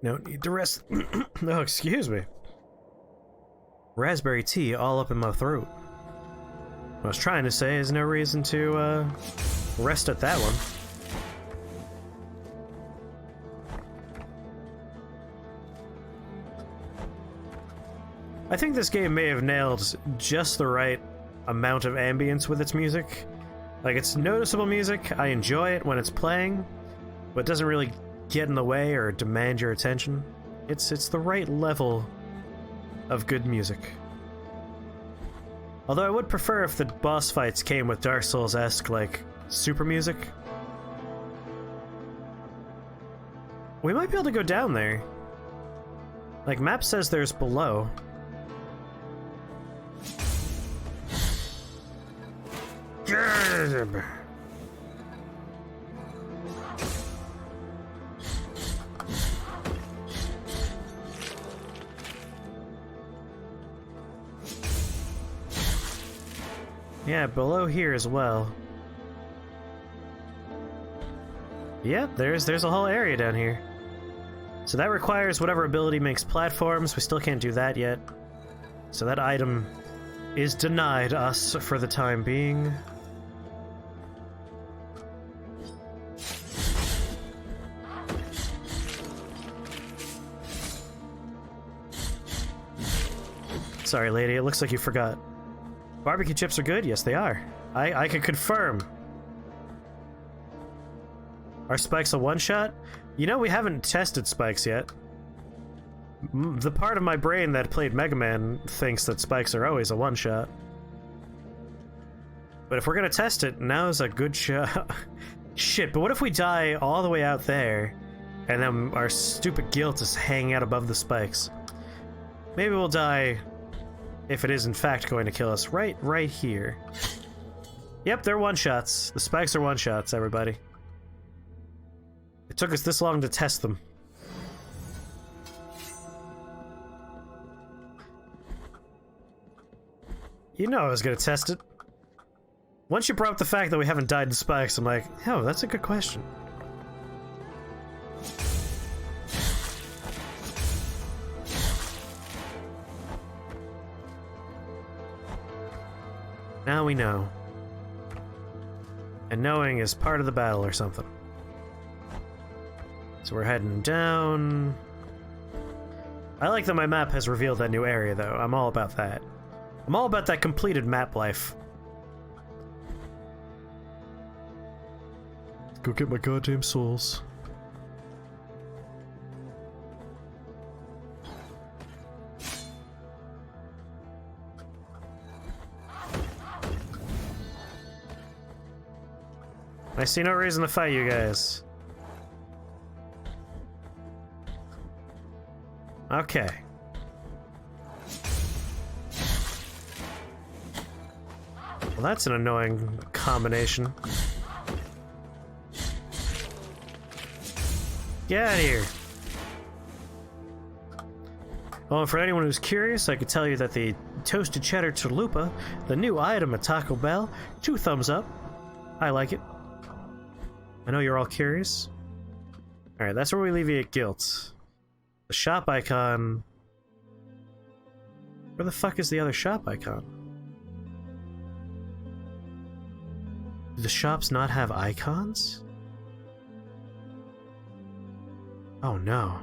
Speaker 1: No need to rest. No, excuse me. Raspberry tea all up in my throat. What I was trying to say is no reason to rest at that one. I think this game may have nailed just the right amount of ambience with its music. Like, it's noticeable music, I enjoy it when it's playing, but it doesn't really get in the way or demand your attention. It's the right level of good music. Although I would prefer if the boss fights came with Dark Souls-esque, like, super music. We might be able to go down there. Like, map says there's below. Yeah, below here as well. Yep, there's a whole area down here. So that requires whatever ability makes platforms. We still can't do that yet. So that item is denied us for the time being. Sorry, lady, it looks like you forgot. Barbecue chips are good? Yes, they are. I can confirm. Are spikes a one-shot? You know, we haven't tested spikes yet. The part of my brain that played Mega Man thinks that spikes are always a one-shot. But if we're gonna test it, now's a good shot. Shit, but what if we die all the way out there, and then our stupid guilt is hanging out above the spikes? Maybe we'll die, if it is in fact going to kill us, right here. Yep, they're one-shots. The spikes are one-shots, everybody. It took us this long to test them. You know I was gonna test it. Once you brought up the fact that we haven't died to spikes, I'm like, oh, that's a good question. Now we know. And knowing is part of the battle or something. So we're heading down. I like that my map has revealed that new area, though. I'm all about that. I'm all about that completed map life. Go get my goddamn souls. I see no reason to fight you guys. Okay. Well, that's an annoying combination. Get out of here. Well, and for anyone who's curious, I could tell you that the Toasted Cheddar Chalupa, the new item at Taco Bell, 2 thumbs up. I like it. I know you're all curious. Alright, that's where we alleviate guilt. The shop icon... Where the fuck is the other shop icon? Do the shops not have icons? Oh no.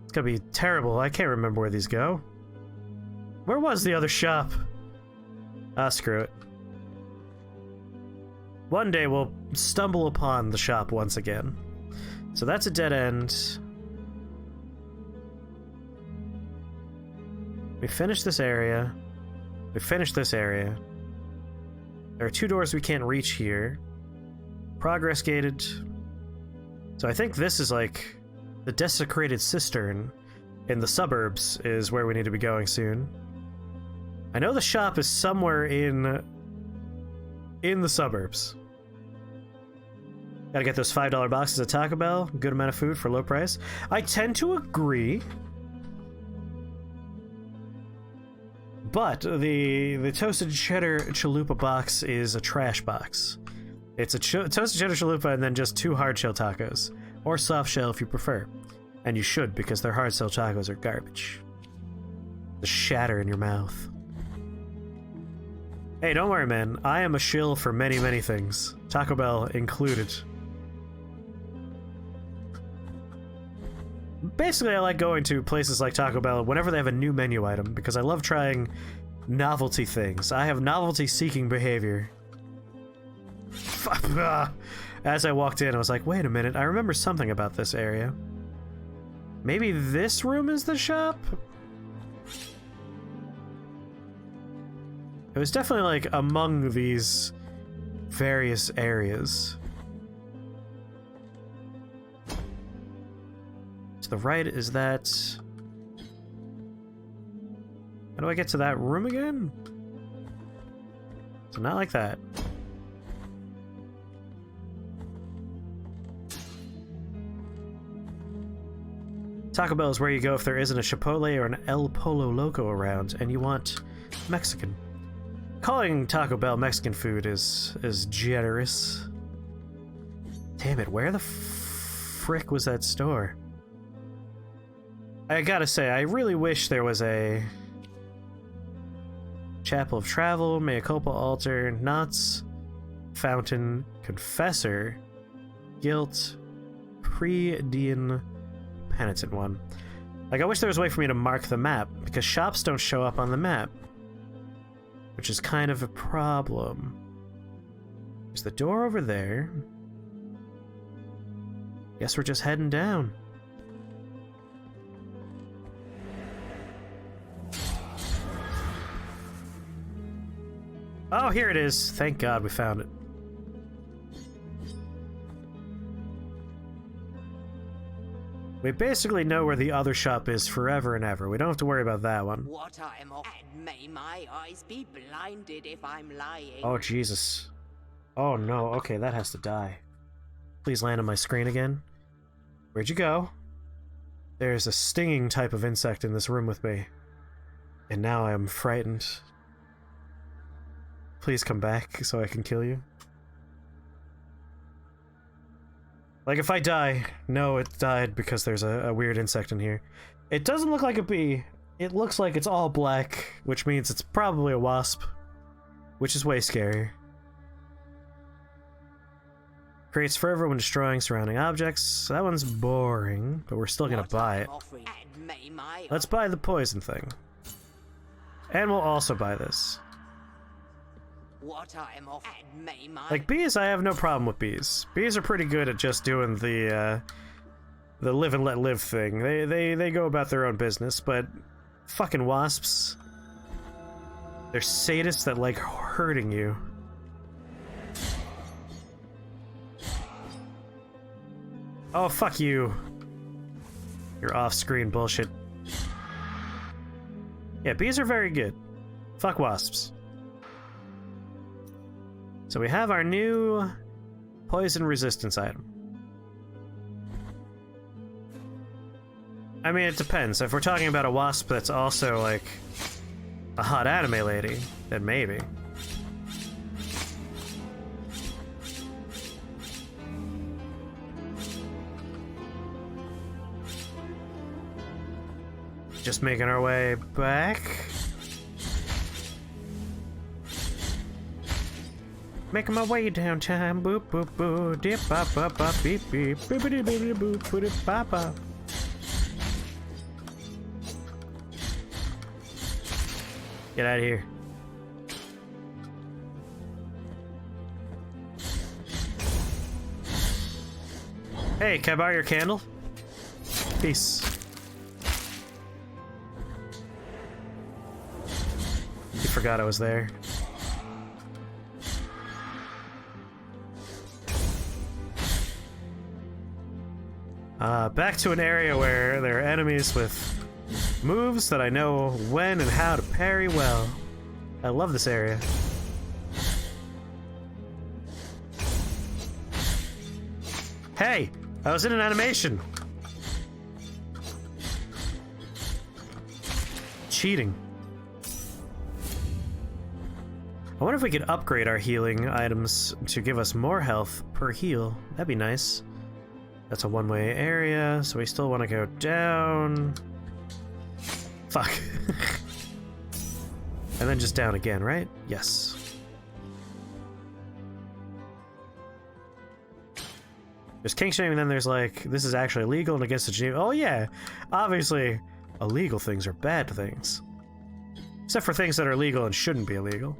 Speaker 1: It's gonna be terrible. I can't remember where these go. Where was the other shop? Ah, screw it. One day we'll stumble upon the shop once again. So that's a dead end. We finished this area. We finished this area. There are 2 doors we can't reach here. Progress gated. So I think this is like the desecrated cistern in the suburbs is where we need to be going soon. I know the shop is somewhere in the suburbs. Gotta get those $5 boxes at Taco Bell. Good amount of food for low price. I tend to agree. But the Toasted Cheddar Chalupa box is a trash box. It's a Toasted Cheddar Chalupa and then just 2 hard shell tacos. Or soft shell if you prefer. And you should, because their hard shell tacos are garbage. The shatter in your mouth. Hey, don't worry, man. I am a shill for many, many things. Taco Bell included. Basically, I like going to places like Taco Bell whenever they have a new menu item, because I love trying novelty things. I have novelty-seeking behavior. As I walked in, I was like, wait a minute, I remember something about this area. Maybe this room is the shop? It was definitely, like, among these various areas. To the right, is that... How do I get to that room again? So not like that. Taco Bell is where you go if there isn't a Chipotle or an El Polo Loco around and you want Mexican. Calling Taco Bell Mexican food is generous. Damn it, where the frick was that store? I gotta say, I really wish there was a Chapel of Travel, Mea Culpa Altar, Knots, Fountain, Confessor, Guilt, Pre-Dean, Penitent one. Like, I wish there was a way for me to mark the map, because shops don't show up on the map. Which is kind of a problem. There's the door over there. Guess we're just heading down. Oh, here it is. Thank God we found it. We basically know where the other shop is forever and ever. We don't have to worry about that one.
Speaker 8: What I'm off, and may my eyes be blinded if I'm lying.
Speaker 1: Oh, Jesus. Oh, no. Okay, that has to die. Please land on my screen again. Where'd you go? There's a stinging type of insect in this room with me. And now I am frightened. Please come back so I can kill you. Like, if I die, no, it died because there's a weird insect in here. It doesn't look like a bee. It looks like it's all black, which means it's probably a wasp, which is way scarier. Creates fervor when destroying surrounding objects. That one's boring, but we're still gonna buy it. Let's buy the poison thing. And we'll also buy this. Like, bees, I have no problem with bees. Bees are pretty good at just doing the live and let live thing. They go about their own business, but fucking wasps, they're sadists that like hurting you. Oh, fuck you. Your off-screen bullshit. Yeah, bees are very good. Fuck wasps. So we have our new poison resistance item. I mean, it depends. If we're talking about a wasp that's also, like, a hot anime lady, then maybe. Just making our way back. Making my way downtown, boop boop boop, dip bop bop bop, beep beep, boopity boopity boop, put it bop bop. Get out of here. Hey, can I borrow your candle? Peace. You forgot I was there. Back to an area where there are enemies with moves that I know when and how to parry well. I love this area. Hey! I was in an animation! Cheating. I wonder if we could upgrade our healing items to give us more health per heal. That'd be nice. That's a one-way area, so we still want to go down. Fuck. And then just down again, right? Yes. There's kink shaming, and then there's like, this is actually illegal and against the Geneva. Oh yeah, obviously illegal things are bad things. Except for things that are legal and shouldn't be illegal.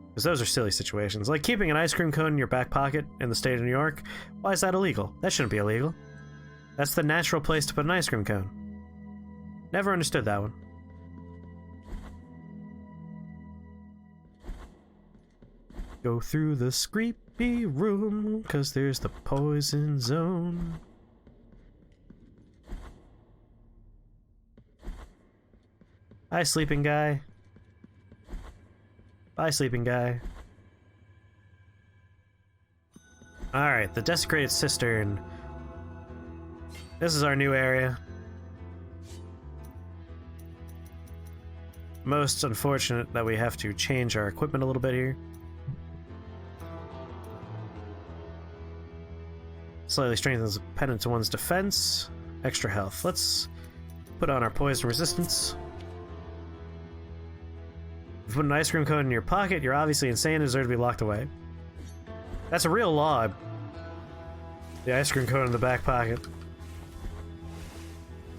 Speaker 1: Because those are silly situations. Like keeping an ice cream cone in your back pocket in the state of New York. Why is that illegal? That shouldn't be illegal. That's the natural place to put an ice cream cone. Never understood that one. Go through the creepy room, cause there's the poison zone. Hi, sleeping guy. Bye, sleeping guy. Alright, the desecrated cistern. This is our new area. Most unfortunate that we have to change our equipment a little bit here. Slightly strengthens the pendant to one's defense. Extra health. Let's put on our poison resistance. If you put an ice cream cone in your pocket, you're obviously insane and deserve to be locked away. That's a real law. The ice cream cone in the back pocket.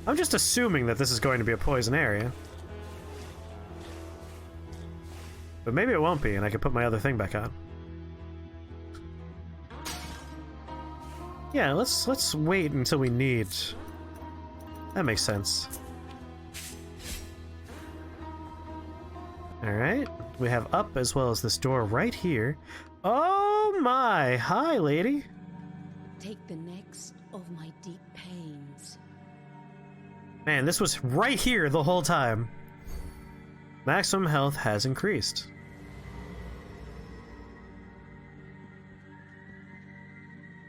Speaker 1: I'm just assuming that this is going to be a poison area. But maybe it won't be, and I can put my other thing back on. Yeah, let's wait until we need. That makes sense. Alright, we have up as well as this door right here. Oh my! Hi, lady!
Speaker 7: Take the next of my deep pains.
Speaker 1: Man, this was right here the whole time. Maximum health has increased.